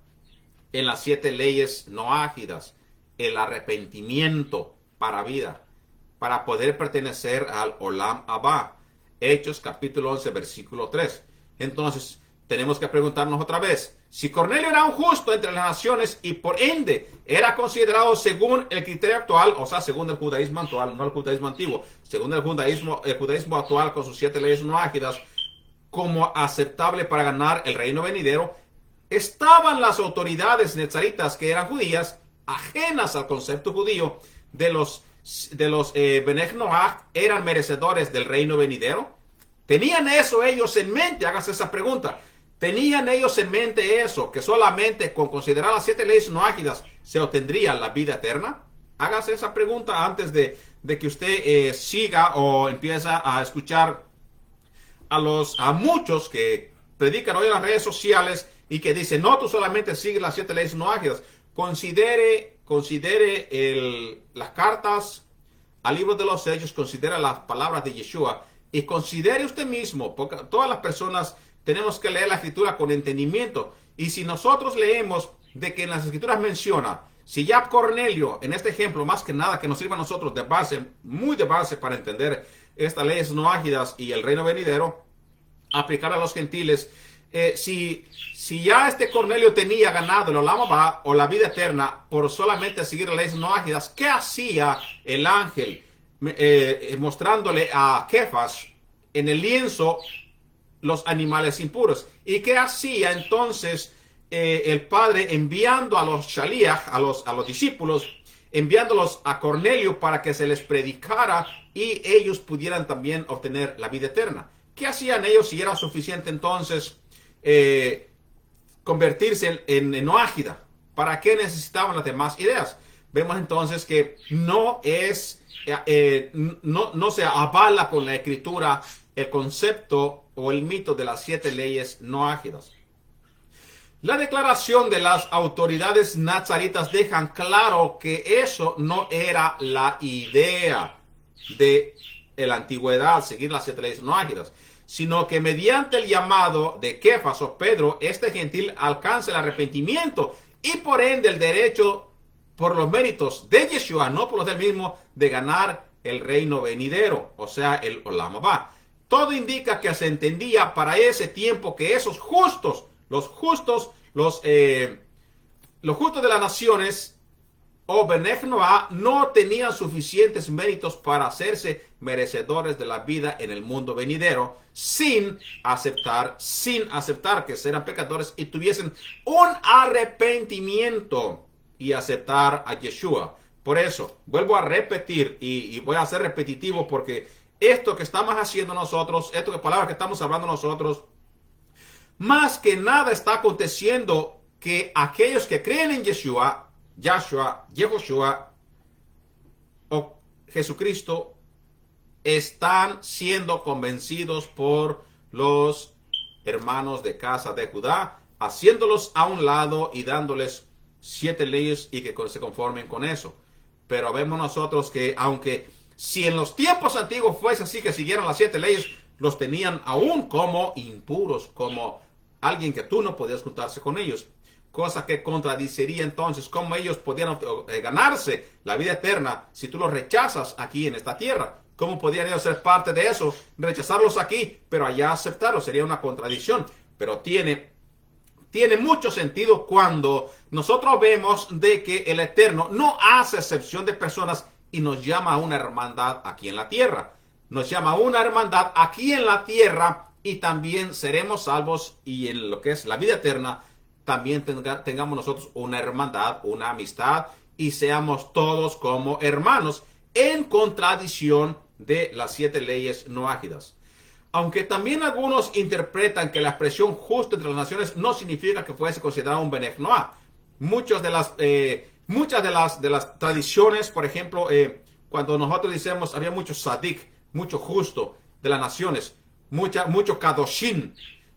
Speaker 1: en las 7 leyes noágidas, el arrepentimiento para vida, para poder pertenecer al Olam Abba. Hechos capítulo 11, versículo 3. Entonces, tenemos que preguntarnos otra vez, si Cornelio era un justo entre las naciones y por ende era considerado según el criterio actual, o sea, según el judaísmo actual, no el judaísmo antiguo, según el judaísmo actual con sus 7 leyes noágidas, como aceptable para ganar el reino venidero, estaban las autoridades netzaritas que eran judías, ajenas al concepto judío de los Benech Noach, eran merecedores del reino venidero. ¿Tenían eso ellos en mente? Hágase esa pregunta. ¿Tenían ellos en mente eso, que solamente con considerar las 7 leyes noágidas se obtendría la vida eterna? Hágase esa pregunta antes de que usted siga o empieza a escuchar a muchos que predican hoy en las redes sociales y que dicen: no, tú solamente sigues las 7 leyes noágidas. Considere las cartas al libro de los Hechos, considere las palabras de Yeshua y considere usted mismo, porque todas las personas tenemos que leer la escritura con entendimiento. Y si nosotros leemos de que en las escrituras menciona, si ya Cornelio, en este ejemplo, más que nada que nos sirva a nosotros de base, muy de base para entender estas leyes noágidas y el reino venidero, aplicar a los gentiles, si ya este Cornelio tenía ganado el Olam Abba o la vida eterna por solamente seguir las leyes noágidas, ¿qué hacía el ángel mostrándole a Kefas en el lienzo los animales impuros? ¿Y qué hacía entonces el Padre enviando a los shaliach, a los discípulos, enviándolos a Cornelio para que se les predicara y ellos pudieran también obtener la vida eterna? ¿Qué hacían ellos si era suficiente entonces convertirse en noágida? ¿Para qué necesitaban las demás ideas? Vemos entonces que no se avala con la escritura el concepto o el mito de las 7 leyes noágidas. La declaración de las autoridades nazaritas dejan claro que eso no era la idea de la antigüedad, seguir las 7 leyes noágidas, sino que mediante el llamado de Kefas o Pedro, este gentil alcanza el arrepentimiento y por ende el derecho, por los méritos de Yeshua, no por los del mismo, de ganar el reino venidero, o sea, el Olam Abba. Todo indica que se entendía para ese tiempo que esos justos, los justos de las naciones, o Benech Noah no tenían suficientes méritos para hacerse merecedores de la vida en el mundo venidero, sin aceptar que eran pecadores y tuviesen un arrepentimiento y aceptar a Yeshua. Por eso, vuelvo a repetir y voy a ser repetitivo, porque esto que estamos haciendo nosotros, esto que palabras que estamos hablando nosotros, más que nada está aconteciendo que aquellos que creen en Yeshua o Jesucristo están siendo convencidos por los hermanos de casa de Judá, haciéndolos a un lado y dándoles 7 leyes y que se conformen con eso. Pero vemos nosotros que aunque si en los tiempos antiguos fuese así, que siguieran las 7 leyes, los tenían aún como impuros, como alguien que tú no podías juntarse con ellos. Cosa que contradiciría entonces cómo ellos podían ganarse la vida eterna si tú los rechazas aquí en esta tierra. ¿Cómo podrían ellos ser parte de eso? Rechazarlos aquí, pero allá aceptarlos. Sería una contradicción. Pero tiene mucho sentido cuando nosotros vemos de que el Eterno no hace excepción de personas y nos llama a una hermandad aquí en la tierra. Nos llama a una hermandad aquí en la tierra y también seremos salvos, y en lo que es la vida eterna también tengamos nosotros una hermandad, una amistad, y seamos todos como hermanos, en contradicción de las 7 leyes noágidas. Aunque también algunos interpretan que la expresión justo entre las naciones no significa que fuese considerado un Benech Noah. Muchas de las tradiciones, por ejemplo, cuando nosotros decimos había mucho Sadik, mucho justo de las naciones, mucho Kadoshin,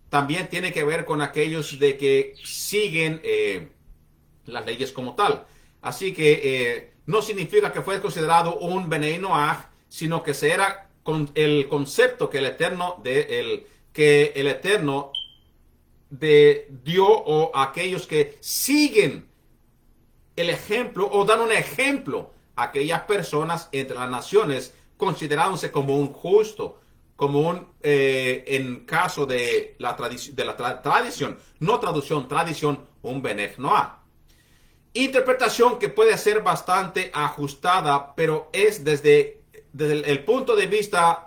Speaker 1: también tiene que ver con aquellos de que siguen las leyes como tal. Así que no significa que fue considerado un Benei Noah, sino que se era con el concepto que el Eterno dio, o aquellos que siguen el ejemplo o dan un ejemplo a aquellas personas entre las naciones, considerándose como un justo, como un, en caso de la tradición, no traducción, tradición, un Benech Noah. Interpretación que puede ser bastante ajustada, pero es desde el punto de vista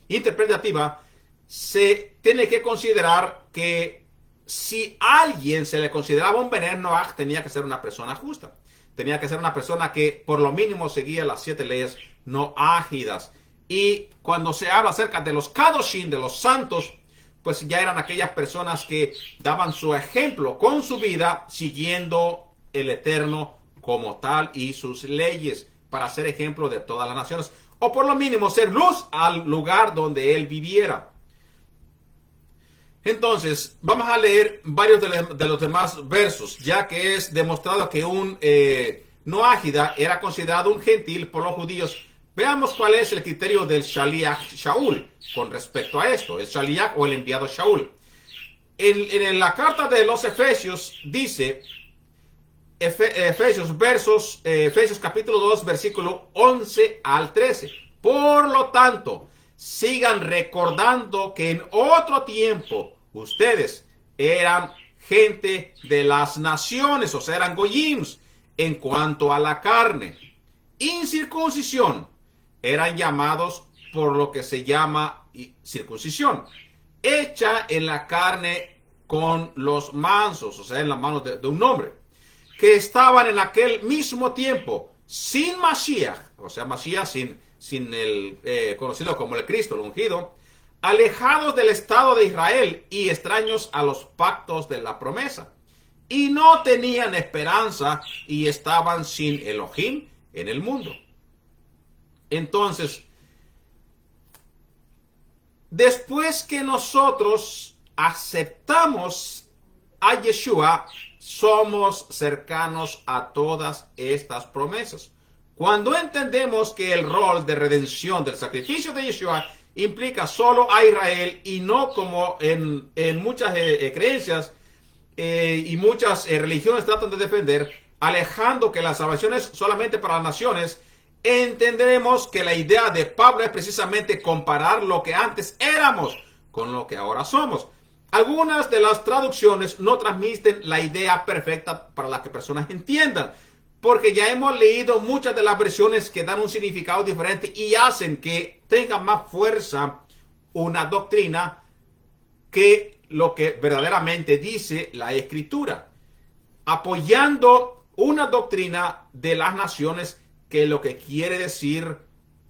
Speaker 1: interpretativa, se tiene que considerar que si a alguien se le consideraba un Benech Noah, tenía que ser una persona justa. Tenía que ser una persona que por lo mínimo seguía las 7 leyes noágidas. Y cuando se habla acerca de los Kadoshim, de los santos, pues ya eran aquellas personas que daban su ejemplo con su vida, siguiendo el Eterno como tal y sus leyes, para ser ejemplo de todas las naciones, o por lo mínimo ser luz al lugar donde él viviera. Entonces, vamos a leer varios de los demás versos, ya que es demostrado que un noágida era considerado un gentil por los judíos. Veamos cuál es el criterio del Shaliach Shaul con respecto a esto, el Shaliach o el enviado Shaul. En la carta de los Efesios dice, Efesios capítulo 2, versículo 11 al 13. Por lo tanto, sigan recordando que en otro tiempo ustedes eran gente de las naciones, o sea, eran goyims en cuanto a la carne. Incircuncisión, eran llamados por lo que se llama circuncisión, hecha en la carne con los mansos, o sea, en las manos de un hombre, que estaban en aquel mismo tiempo sin Mashiach, o sea, Mashiach sin el conocido como el Cristo, el ungido, alejados del Estado de Israel y extraños a los pactos de la promesa, y no tenían esperanza y estaban sin Elohim en el mundo. Entonces, después que nosotros aceptamos a Yeshua, somos cercanos a todas estas promesas. Cuando entendemos que el rol de redención del sacrificio de Yeshua implica solo a Israel y no como en muchas creencias y muchas religiones tratan de defender, alejando que la salvación es solamente para las naciones, entenderemos que la idea de Pablo es precisamente comparar lo que antes éramos con lo que ahora somos. Algunas de las traducciones no transmiten la idea perfecta para las que personas entiendan. porque ya hemos leído muchas de las versiones que dan un significado diferente y hacen que tenga más fuerza una doctrina que lo que verdaderamente dice la Escritura, apoyando una doctrina de las naciones que lo que quiere decir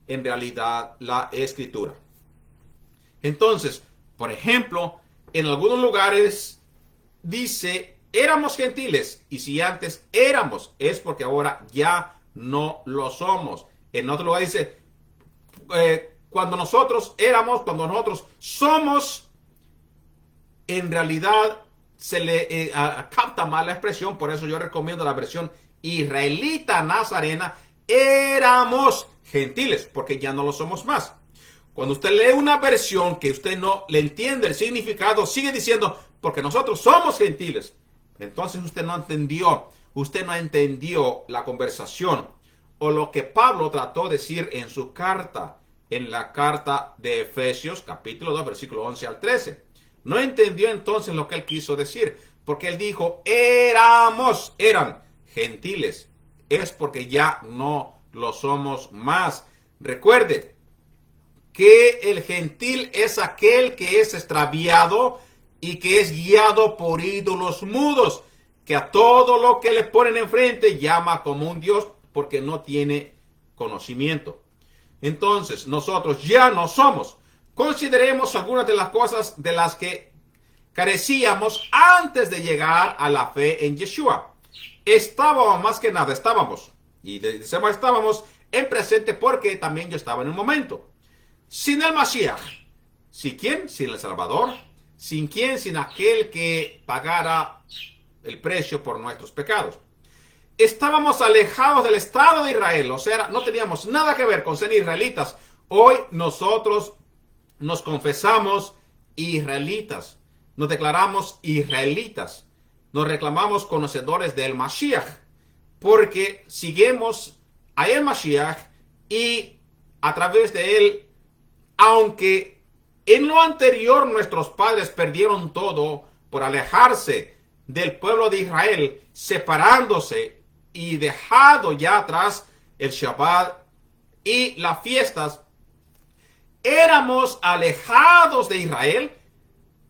Speaker 1: en realidad la Escritura. Entonces, por ejemplo, en algunos lugares dice, éramos gentiles, y si antes éramos, es porque ahora ya no lo somos. En otro lugar dice, cuando nosotros éramos, cuando nosotros somos, en realidad se le capta mal la expresión, por eso yo recomiendo la versión israelita nazarena, éramos gentiles, porque ya no lo somos más. Cuando usted lee una versión que usted no le entiende el significado, sigue diciendo, porque nosotros somos gentiles. Entonces usted no entendió la conversación o lo que Pablo trató de decir en su carta, en la carta de Efesios, capítulo 2, versículo 11 al 13. No entendió entonces lo que él quiso decir, porque él dijo, eran gentiles. Es porque ya no lo somos más. Recuerde que el gentil es aquel que es extraviado y que es guiado por ídolos mudos, que a todo lo que le ponen enfrente llama como un Dios porque no tiene conocimiento. Entonces, nosotros ya no somos. Consideremos algunas de las cosas de las que carecíamos antes de llegar a la fe en Yeshua. Estábamos, más que nada, y decimos estábamos en presente porque también yo estaba en un momento. Sin el Mashiach. ¿Sin quién? Sin el Salvador. ¿Sin quién? Sin aquel que pagara el precio por nuestros pecados. Estábamos alejados del Estado de Israel, o sea, no teníamos nada que ver con ser israelitas. Hoy nosotros nos confesamos israelitas, nos declaramos israelitas, nos reclamamos conocedores del Mashiach, porque seguimos a el Mashiach y a través de él, aunque en lo anterior nuestros padres perdieron todo por alejarse del pueblo de Israel, separándose y dejado ya atrás el Shabbat y las fiestas, éramos alejados de Israel.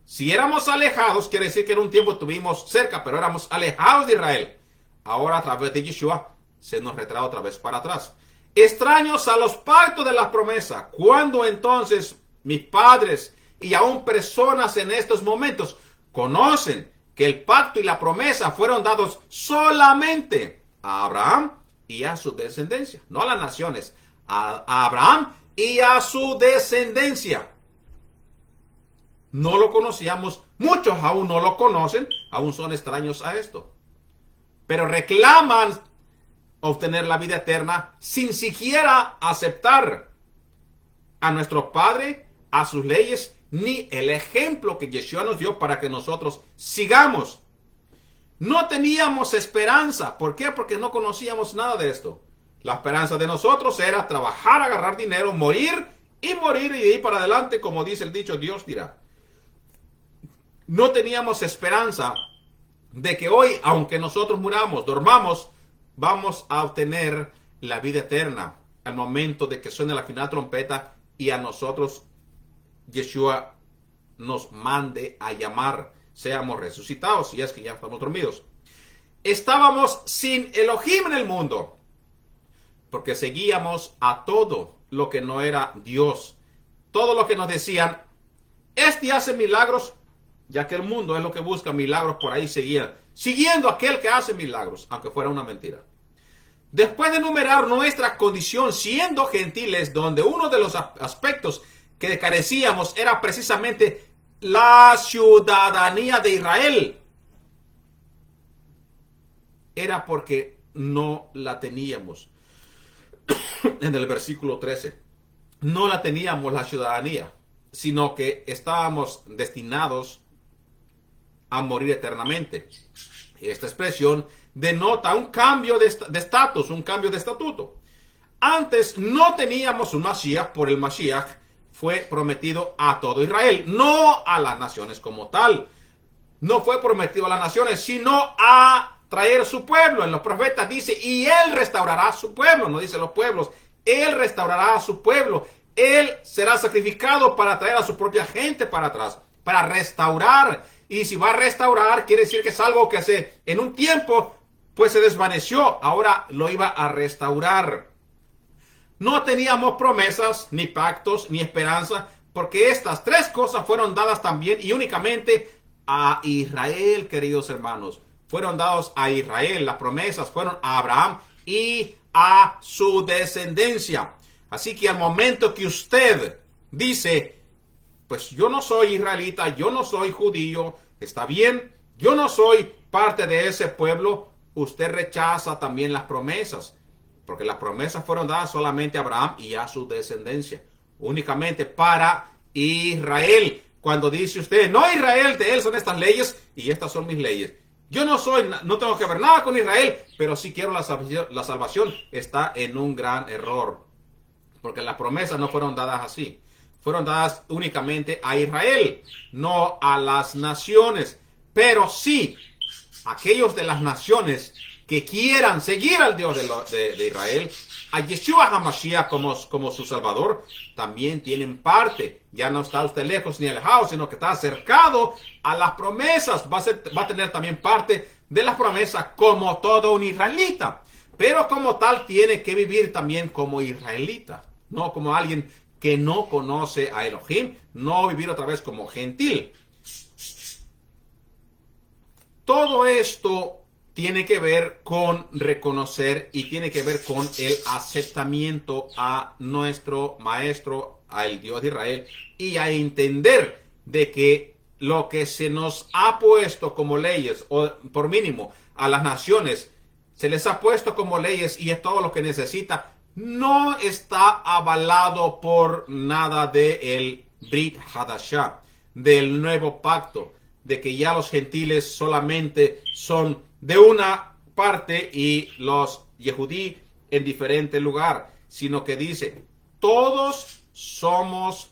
Speaker 1: Si éramos alejados, quiere decir que en un tiempo estuvimos cerca, pero éramos alejados de Israel. Ahora a través de Yeshua se nos retrae otra vez para atrás. Extraños a los pactos de la promesa. Cuando entonces mis padres y aún personas en estos momentos conocen que el pacto y la promesa fueron dados solamente a Abraham y a su descendencia, no a las naciones, a Abraham y a su descendencia. No lo conocíamos, muchos aún no lo conocen, aún son extraños a esto, pero reclaman obtener la vida eterna sin siquiera aceptar a nuestro Padre, a sus leyes, ni el ejemplo que Yeshua nos dio para que nosotros sigamos. No teníamos esperanza. ¿Por qué? Porque no conocíamos nada de esto. La esperanza de nosotros era trabajar, agarrar dinero, morir y de ahí para adelante, como dice el dicho, Dios dirá. No teníamos esperanza de que hoy, aunque nosotros muramos, dormamos, vamos a obtener la vida eterna al momento de que suene la final trompeta y a nosotros Yeshua nos mande a llamar, seamos resucitados, y es que ya estamos dormidos. Estábamos sin Elohim en el mundo, porque seguíamos a todo lo que no era Dios. Todo lo que nos decían, este hace milagros, ya que el mundo es lo que busca milagros, por ahí seguían, siguiendo a aquel que hace milagros, aunque fuera una mentira. Después de enumerar nuestra condición siendo gentiles, donde uno de los aspectos que carecíamos era precisamente la ciudadanía de Israel, era porque no la teníamos. En el versículo 13, no la teníamos la ciudadanía, sino que estábamos destinados a morir eternamente. Esta expresión denota un cambio de estatus, un cambio de estatuto. Antes no teníamos un Mashiach, por el Mashiach fue prometido a todo Israel, no a las naciones como tal. No fue prometido a las naciones, sino a traer su pueblo. En los profetas dice, y Él restaurará su pueblo. No dice los pueblos. Él restaurará a su pueblo. Él será sacrificado para traer a su propia gente para atrás, para restaurar. Y si va a restaurar, quiere decir que es algo que en un tiempo pues se desvaneció. Ahora lo iba a restaurar. No teníamos promesas, ni pactos, ni esperanza, porque estas tres cosas fueron dadas también y únicamente a Israel, queridos hermanos. Fueron dados a Israel. Las promesas fueron a Abraham y a su descendencia. Así que al momento que usted dice, pues yo no soy israelita, yo no soy judío, está bien, yo no soy parte de ese pueblo, usted rechaza también las promesas, porque las promesas fueron dadas solamente a Abraham y a su descendencia, únicamente para Israel. Cuando dice usted, no, Israel, de él son estas leyes y estas son mis leyes. Yo no tengo que ver nada con Israel, pero sí quiero la salvación. Está en un gran error, porque las promesas no fueron dadas así. Fueron dadas únicamente a Israel, no a las naciones. Pero sí, aquellos de las naciones que quieran seguir al Dios de Israel, a Yeshua HaMashiach como su Salvador, también tienen parte. Ya no está usted lejos ni alejado, sino que está acercado a las promesas. Va a tener también parte de las promesas como todo un israelita. Pero como tal tiene que vivir también como israelita, no como alguien que no conoce a Elohim, no vivir otra vez como gentil. Todo esto tiene que ver con reconocer y tiene que ver con el aceptamiento a nuestro maestro, al Dios de Israel, y a entender de que lo que se nos ha puesto como leyes, o por mínimo a las naciones, se les ha puesto como leyes y es todo lo que necesita, no está avalado por nada del Brit Hadashah, del nuevo pacto, de que ya los gentiles solamente son de una parte y los Yehudí en diferente lugar, sino que dice, todos somos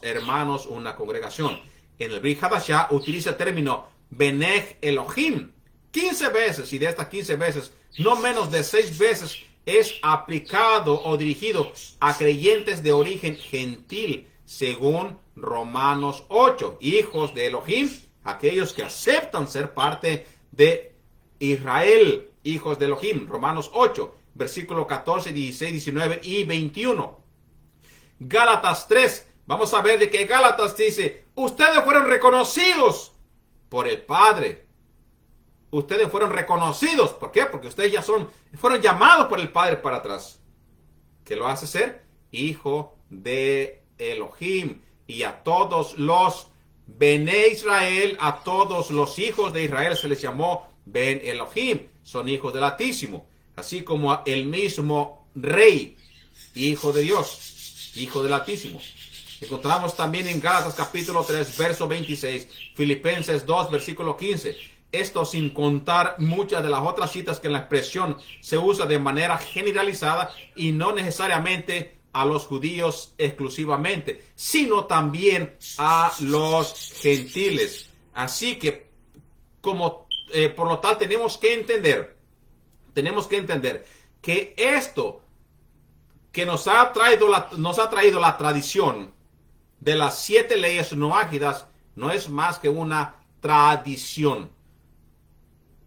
Speaker 1: hermanos, una congregación. En el Brit Hadashah utiliza el término Benech Elohim 15 veces, y de estas 15 veces, no menos de 6 veces es aplicado o dirigido a creyentes de origen gentil, según Romanos 8, hijos de Elohim, aquellos que aceptan ser parte de Israel, hijos de Elohim. Romanos 8, versículo 14, 16, 19 y 21. Gálatas 3, vamos a ver de que Gálatas dice, ustedes fueron reconocidos por el Padre. Ustedes fueron reconocidos. ¿Por qué? Porque ustedes fueron llamados por el Padre para atrás. ¿Qué lo hace ser? Hijo de Elohim. Y a todos los Bene Israel, a todos los hijos de Israel se les llamó Ben Elohim. Son hijos del Altísimo. Así como el mismo Rey, hijo de Dios, hijo del Altísimo. Encontramos también en Gálatas capítulo 3, verso 26, Filipenses 2, versículo 15. Esto sin contar muchas de las otras citas que en la expresión se usa de manera generalizada y no necesariamente a los judíos exclusivamente, sino también a los gentiles. Así que, por lo tal, tenemos que entender que esto que nos ha traído la tradición de las 7 leyes noágidas no es más que una tradición.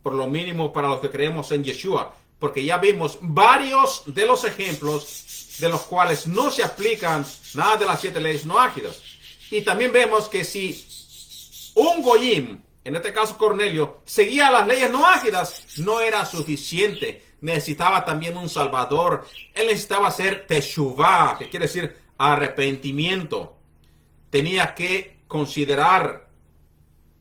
Speaker 1: Por lo mínimo para los que creemos en Yeshua, porque ya vimos varios de los ejemplos de los cuales no se aplican nada de las 7 leyes noágidas. Y también vemos que si un goyim, en este caso Cornelio, seguía las leyes noágidas, no era suficiente. Necesitaba también un salvador. Él necesitaba hacer teshuvah, que quiere decir arrepentimiento. Tenía que considerar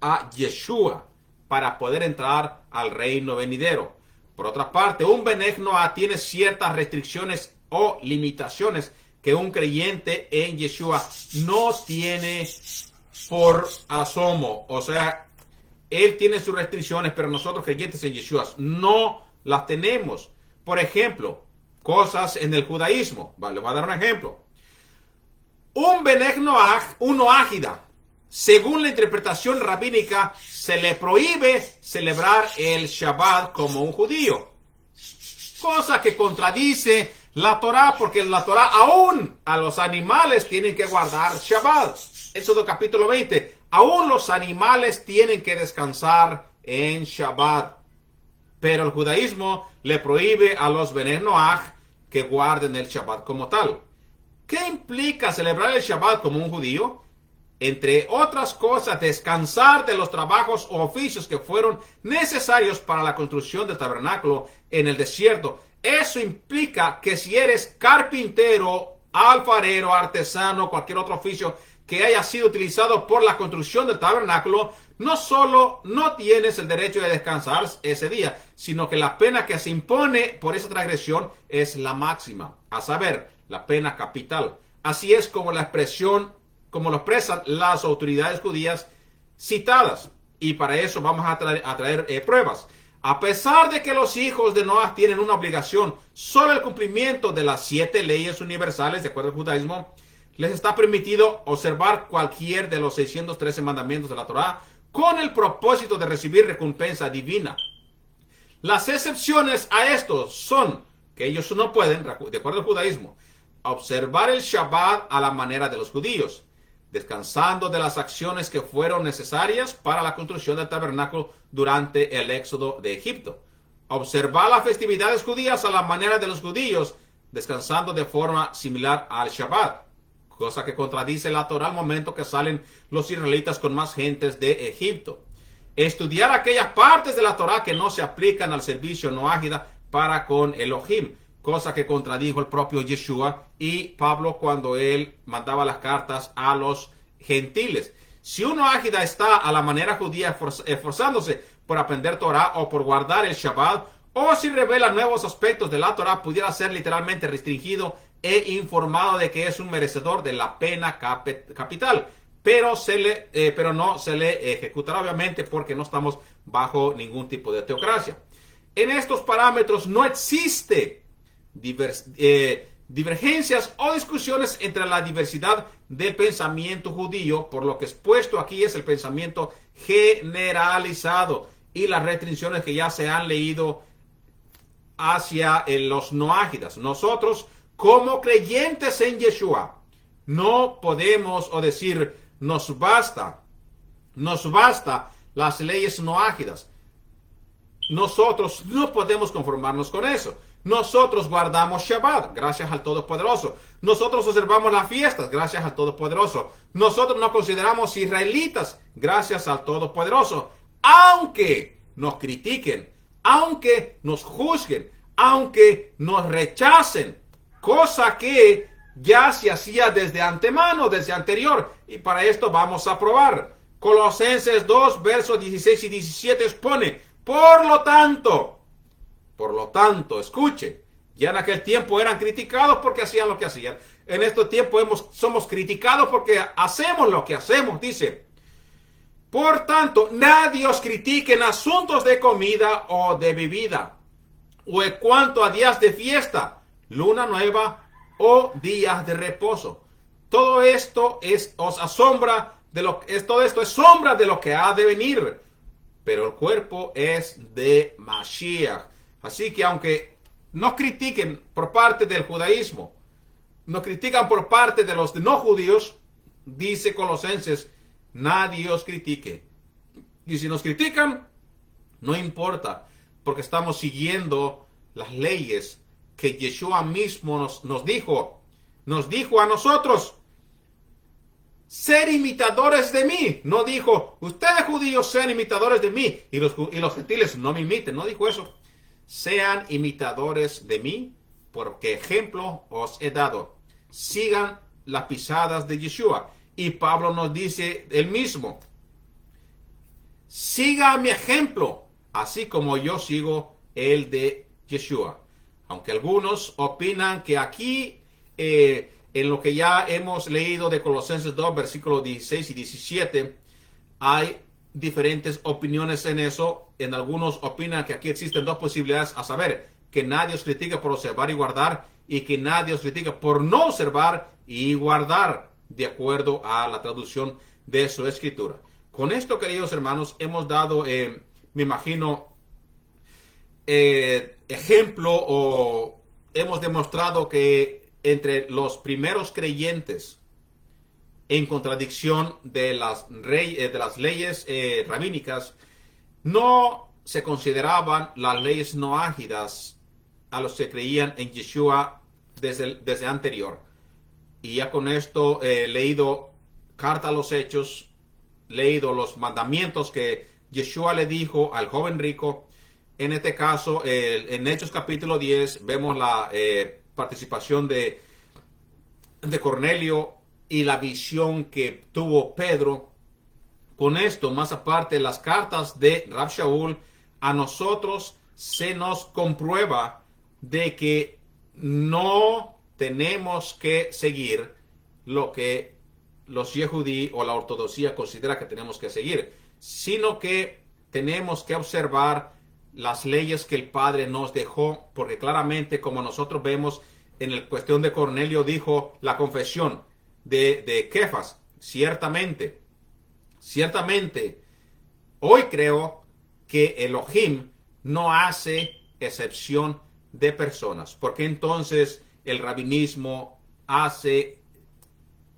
Speaker 1: a Yeshua para poder entrar al reino venidero. Por otra parte, un Benech Noah tiene ciertas restricciones o limitaciones que un creyente en Yeshua no tiene por asomo. O sea, él tiene sus restricciones, pero nosotros creyentes en Yeshua no las tenemos. Por ejemplo, cosas en el judaísmo. Vale, les voy a dar un ejemplo. Un Benech Noah, un Noágida, según la interpretación rabínica, se le prohíbe celebrar el Shabbat como un judío. Cosa que contradice la Torá, porque la Torá aún a los animales tienen que guardar Shabbat. Éxodo capítulo 20. Aún los animales tienen que descansar en Shabbat. Pero el judaísmo le prohíbe a los Bnei Noach que guarden el Shabbat como tal. ¿Qué implica celebrar el Shabbat como un judío? Entre otras cosas, descansar de los trabajos o oficios que fueron necesarios para la construcción del tabernáculo en el desierto. Eso implica que si eres carpintero, alfarero, artesano, cualquier otro oficio que haya sido utilizado por la construcción del tabernáculo, no solo no tienes el derecho de descansar ese día, sino que la pena que se impone por esa transgresión es la máxima, a saber, la pena capital. Así es como la expresión, como lo expresan las autoridades judías citadas. Y para eso vamos a traer pruebas. A pesar de que los hijos de Noah tienen una obligación sobre el cumplimiento de las 7 leyes universales de acuerdo al judaísmo, les está permitido observar cualquier de los 613 mandamientos de la Torá con el propósito de recibir recompensa divina. Las excepciones a estos son que ellos no pueden, de acuerdo al judaísmo, observar el Shabbat a la manera de los judíos, descansando de las acciones que fueron necesarias para la construcción del tabernáculo durante el éxodo de Egipto. Observar las festividades judías a la manera de los judíos, descansando de forma similar al Shabbat, cosa que contradice la Torá al momento que salen los israelitas con más gentes de Egipto. Estudiar aquellas partes de la Torá que no se aplican al servicio noágida para con Elohim, cosa que contradijo el propio Yeshua y Pablo cuando él mandaba las cartas a los gentiles. Si uno ágida está a la manera judía esforzándose por aprender Torah o por guardar el Shabbat, o si revela nuevos aspectos de la Torah, pudiera ser literalmente restringido e informado de que es un merecedor de la pena capital. Pero no se le ejecutará, obviamente, porque no estamos bajo ningún tipo de teocracia. En estos parámetros no existe divergencias o discusiones entre la diversidad del pensamiento judío, por lo que expuesto aquí es el pensamiento generalizado y las restricciones que ya se han leído hacia los noágidas. Nosotros, como creyentes en Yeshua, no podemos decir nos basta las leyes noágidas. Nosotros no podemos conformarnos con eso. Nosotros guardamos Shabbat, gracias al Todopoderoso. Nosotros observamos las fiestas, gracias al Todopoderoso. Nosotros nos consideramos israelitas, gracias al Todopoderoso. Aunque nos critiquen, aunque nos juzguen, aunque nos rechacen, cosa que ya se hacía desde antemano, desde anterior. Y para esto vamos a probar. Colosenses 2, versos 16 y 17 expone, por lo tanto, escuche, ya en aquel tiempo eran criticados porque hacían lo que hacían. En este tiempo somos criticados porque hacemos lo que hacemos, dice. Por tanto, nadie os critique en asuntos de comida o de bebida, o en cuanto a días de fiesta, luna nueva o días de reposo. Todo esto os asombra todo esto es sombra de lo que ha de venir, pero el cuerpo es de Mashiach. Así que aunque nos critiquen por parte del judaísmo, nos critican por parte de los no judíos, dice Colosenses, nadie os critique. Y si nos critican, no importa, porque estamos siguiendo las leyes que Yeshua mismo nos dijo a nosotros. Ser imitadores de mí. No dijo, ustedes judíos sean imitadores de mí y los gentiles no me imiten. No dijo eso. Sean imitadores de mí, porque ejemplo os he dado. Sigan las pisadas de Yeshua. Y Pablo nos dice el mismo. Siga mi ejemplo, así como yo sigo el de Yeshua. Aunque algunos opinan que aquí, en lo que ya hemos leído de Colosenses 2, versículos 16 y 17, hay diferentes opiniones en eso. En algunos opinan que aquí existen dos posibilidades, a saber, que nadie os critique por observar y guardar, y que nadie os critique por no observar y guardar, de acuerdo a la traducción de su escritura. Con esto, queridos hermanos, hemos dado, me imagino, ejemplo o hemos demostrado que entre los primeros creyentes, en contradicción de las leyes rabínicas, no se consideraban las leyes noágidas a los que creían en Yeshua desde anterior. Y ya con esto he leído carta a los Hechos, leído los mandamientos que Yeshua le dijo al joven rico. En este caso, en Hechos capítulo 10, vemos la participación de Cornelio y la visión que tuvo Pedro. Con esto, más aparte, las cartas de Rab Shaul, a nosotros se nos comprueba de que no tenemos que seguir lo que los Yehudí o la ortodoxia considera que tenemos que seguir, sino que tenemos que observar las leyes que el Padre nos dejó, porque claramente, como nosotros vemos en la cuestión de Cornelio, dijo la confesión de Kefas, ciertamente, hoy creo que Elohim no hace excepción de personas, porque entonces el rabinismo hace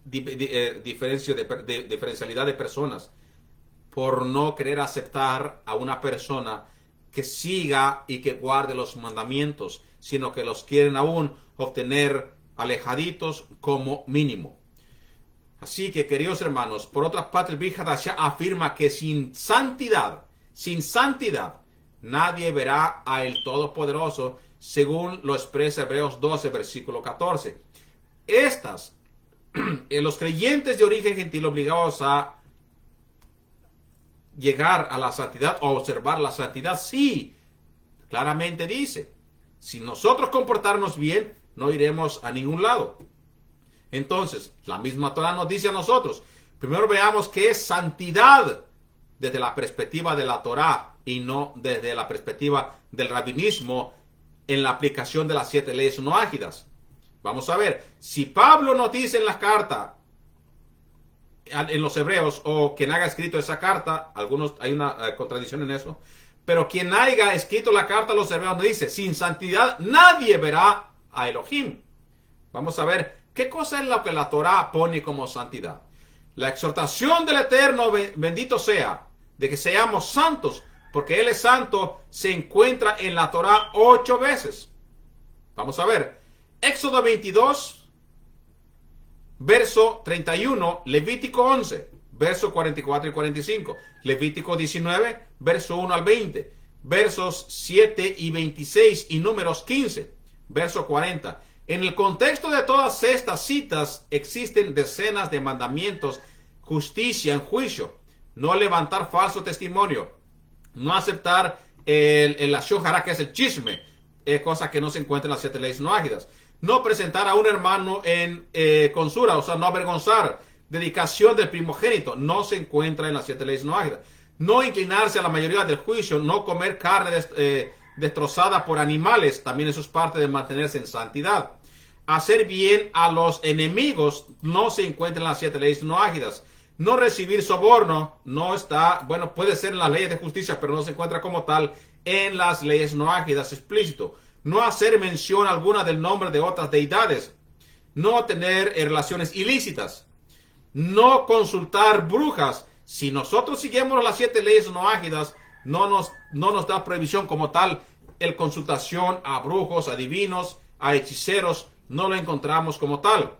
Speaker 1: diferencialidad de personas por no querer aceptar a una persona que siga y que guarde los mandamientos, sino que los quieren aún obtener alejaditos como mínimo. Así que, queridos hermanos, por otra parte, el Brit Hadashah afirma que sin santidad, nadie verá a el Todopoderoso, según lo expresa Hebreos 12, versículo 14. Los creyentes de origen gentil obligados a llegar a la santidad o observar la santidad, sí, claramente dice, si nosotros comportarnos bien, no iremos a ningún lado. Entonces, la misma Torah nos dice a nosotros, primero veamos qué es santidad desde la perspectiva de la Torah y no desde la perspectiva del rabinismo en la aplicación de las 7 leyes noágidas. Vamos a ver, si Pablo nos dice en la carta, en los hebreos, o quien haya escrito esa carta, hay una contradicción en eso, pero quien haya escrito la carta a los hebreos nos dice, sin santidad nadie verá a Elohim. Vamos a ver, ¿qué cosa es lo que la Torah pone como santidad? La exhortación del Eterno, bendito sea, de que seamos santos, porque Él es santo, se encuentra en la Torah 8 veces. Vamos a ver, Éxodo 22, verso 31, Levítico 11, verso 44 y 45, Levítico 19, verso 1 al 20, versos 7 y 26 y números 15, verso 40. En el contexto de todas estas citas existen decenas de mandamientos: justicia en juicio, no levantar falso testimonio, no aceptar el lashon hara, que es el chisme, cosa que no se encuentra en las 7 leyes noágidas, no presentar a un hermano en consura, o sea, no avergonzar, dedicación del primogénito, no se encuentra en las 7 leyes noágidas, no inclinarse a la mayoría del juicio, no comer carne destrozada por animales, también eso es parte de mantenerse en santidad. Hacer bien a los enemigos no se encuentra en las 7 leyes noágidas. No recibir soborno no está, bueno, puede ser en las leyes de justicia, pero no se encuentra como tal en las leyes noágidas explícito. No hacer mención alguna del nombre de otras deidades. No tener relaciones ilícitas. No consultar brujas. Si nosotros seguimos las 7 leyes noágidas, no nos da prohibición como tal el consultación a brujos, a divinos, a hechiceros. No lo encontramos como tal.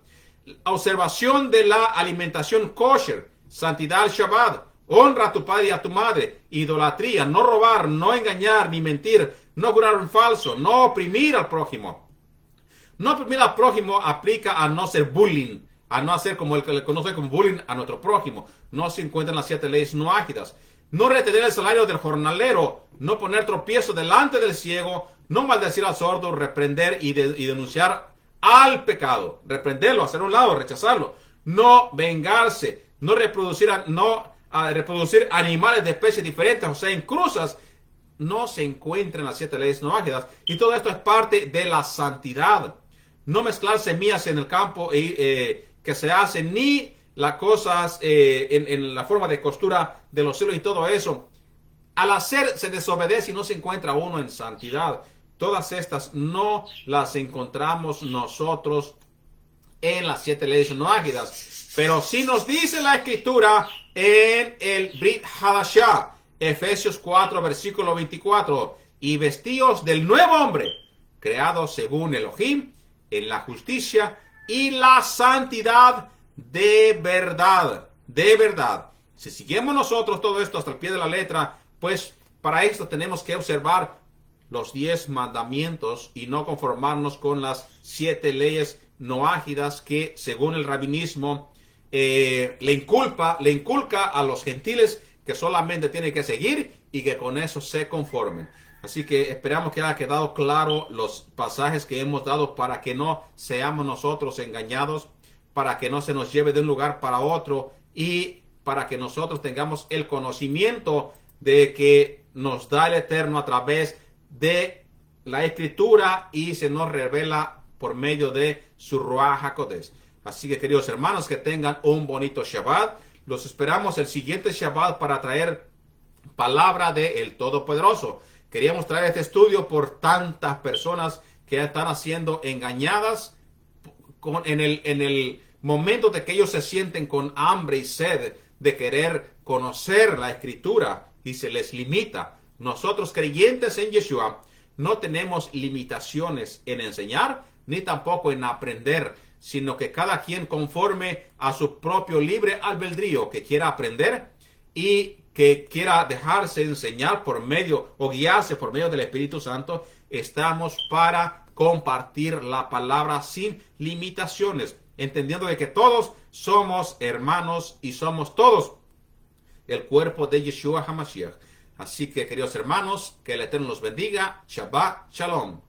Speaker 1: Observación de la alimentación kosher, santidad al Shabbat, honra a tu padre y a tu madre, idolatría, no robar, no engañar ni mentir, no jurar un falso, no oprimir al prójimo. No oprimir al prójimo aplica a no ser bullying, a no hacer como el que le conoce como bullying a nuestro prójimo. No se encuentran las 7 leyes noágidas. No retener el salario del jornalero, no poner tropiezo delante del ciego, no maldecir al sordo, reprender y denunciar al pecado, reprenderlo, hacer un lado, rechazarlo, no vengarse, no reproducir animales de especies diferentes, o sea, en cruzas, no se encuentra en las 7 leyes noágidas, y todo esto es parte de la santidad. No mezclar semillas en el campo que se hace, ni las cosas en la forma de costura de los cielos y todo eso, al hacer se desobedece y no se encuentra uno en santidad. Todas estas no las encontramos nosotros en las 7 leyes no ágidas. Pero sí nos dice la escritura en el Brit Hadashah, Efesios 4, versículo 24. Y vestíos del nuevo hombre, creado según Elohim, en la justicia y la santidad de verdad. De verdad. Si seguimos nosotros todo esto hasta el pie de la letra, pues para esto tenemos que observar los 10 mandamientos y no conformarnos con las 7 leyes no ágidas que según el rabinismo le inculca a los gentiles que solamente tienen que seguir y que con eso se conformen. Así que esperamos que haya quedado claro los pasajes que hemos dado para que no seamos nosotros engañados, para que no se nos lleve de un lugar para otro y para que nosotros tengamos el conocimiento de que nos da el Eterno a través de la Escritura y se nos revela por medio de su Ruach HaKodesh. Así que, queridos hermanos, que tengan un bonito Shabbat. Los esperamos el siguiente Shabbat para traer palabra del Todopoderoso. Queríamos traer este estudio por tantas personas que están siendo engañadas en el momento de que ellos se sienten con hambre y sed de querer conocer la Escritura y se les limita. Nosotros creyentes en Yeshua no tenemos limitaciones en enseñar ni tampoco en aprender, sino que cada quien conforme a su propio libre albedrío que quiera aprender y que quiera dejarse enseñar por medio o guiarse por medio del Espíritu Santo, estamos para compartir la palabra sin limitaciones, entendiendo de que todos somos hermanos y somos todos el cuerpo de Yeshua HaMashiach. Así que, queridos hermanos, que el Eterno los bendiga. Shabbat Shalom.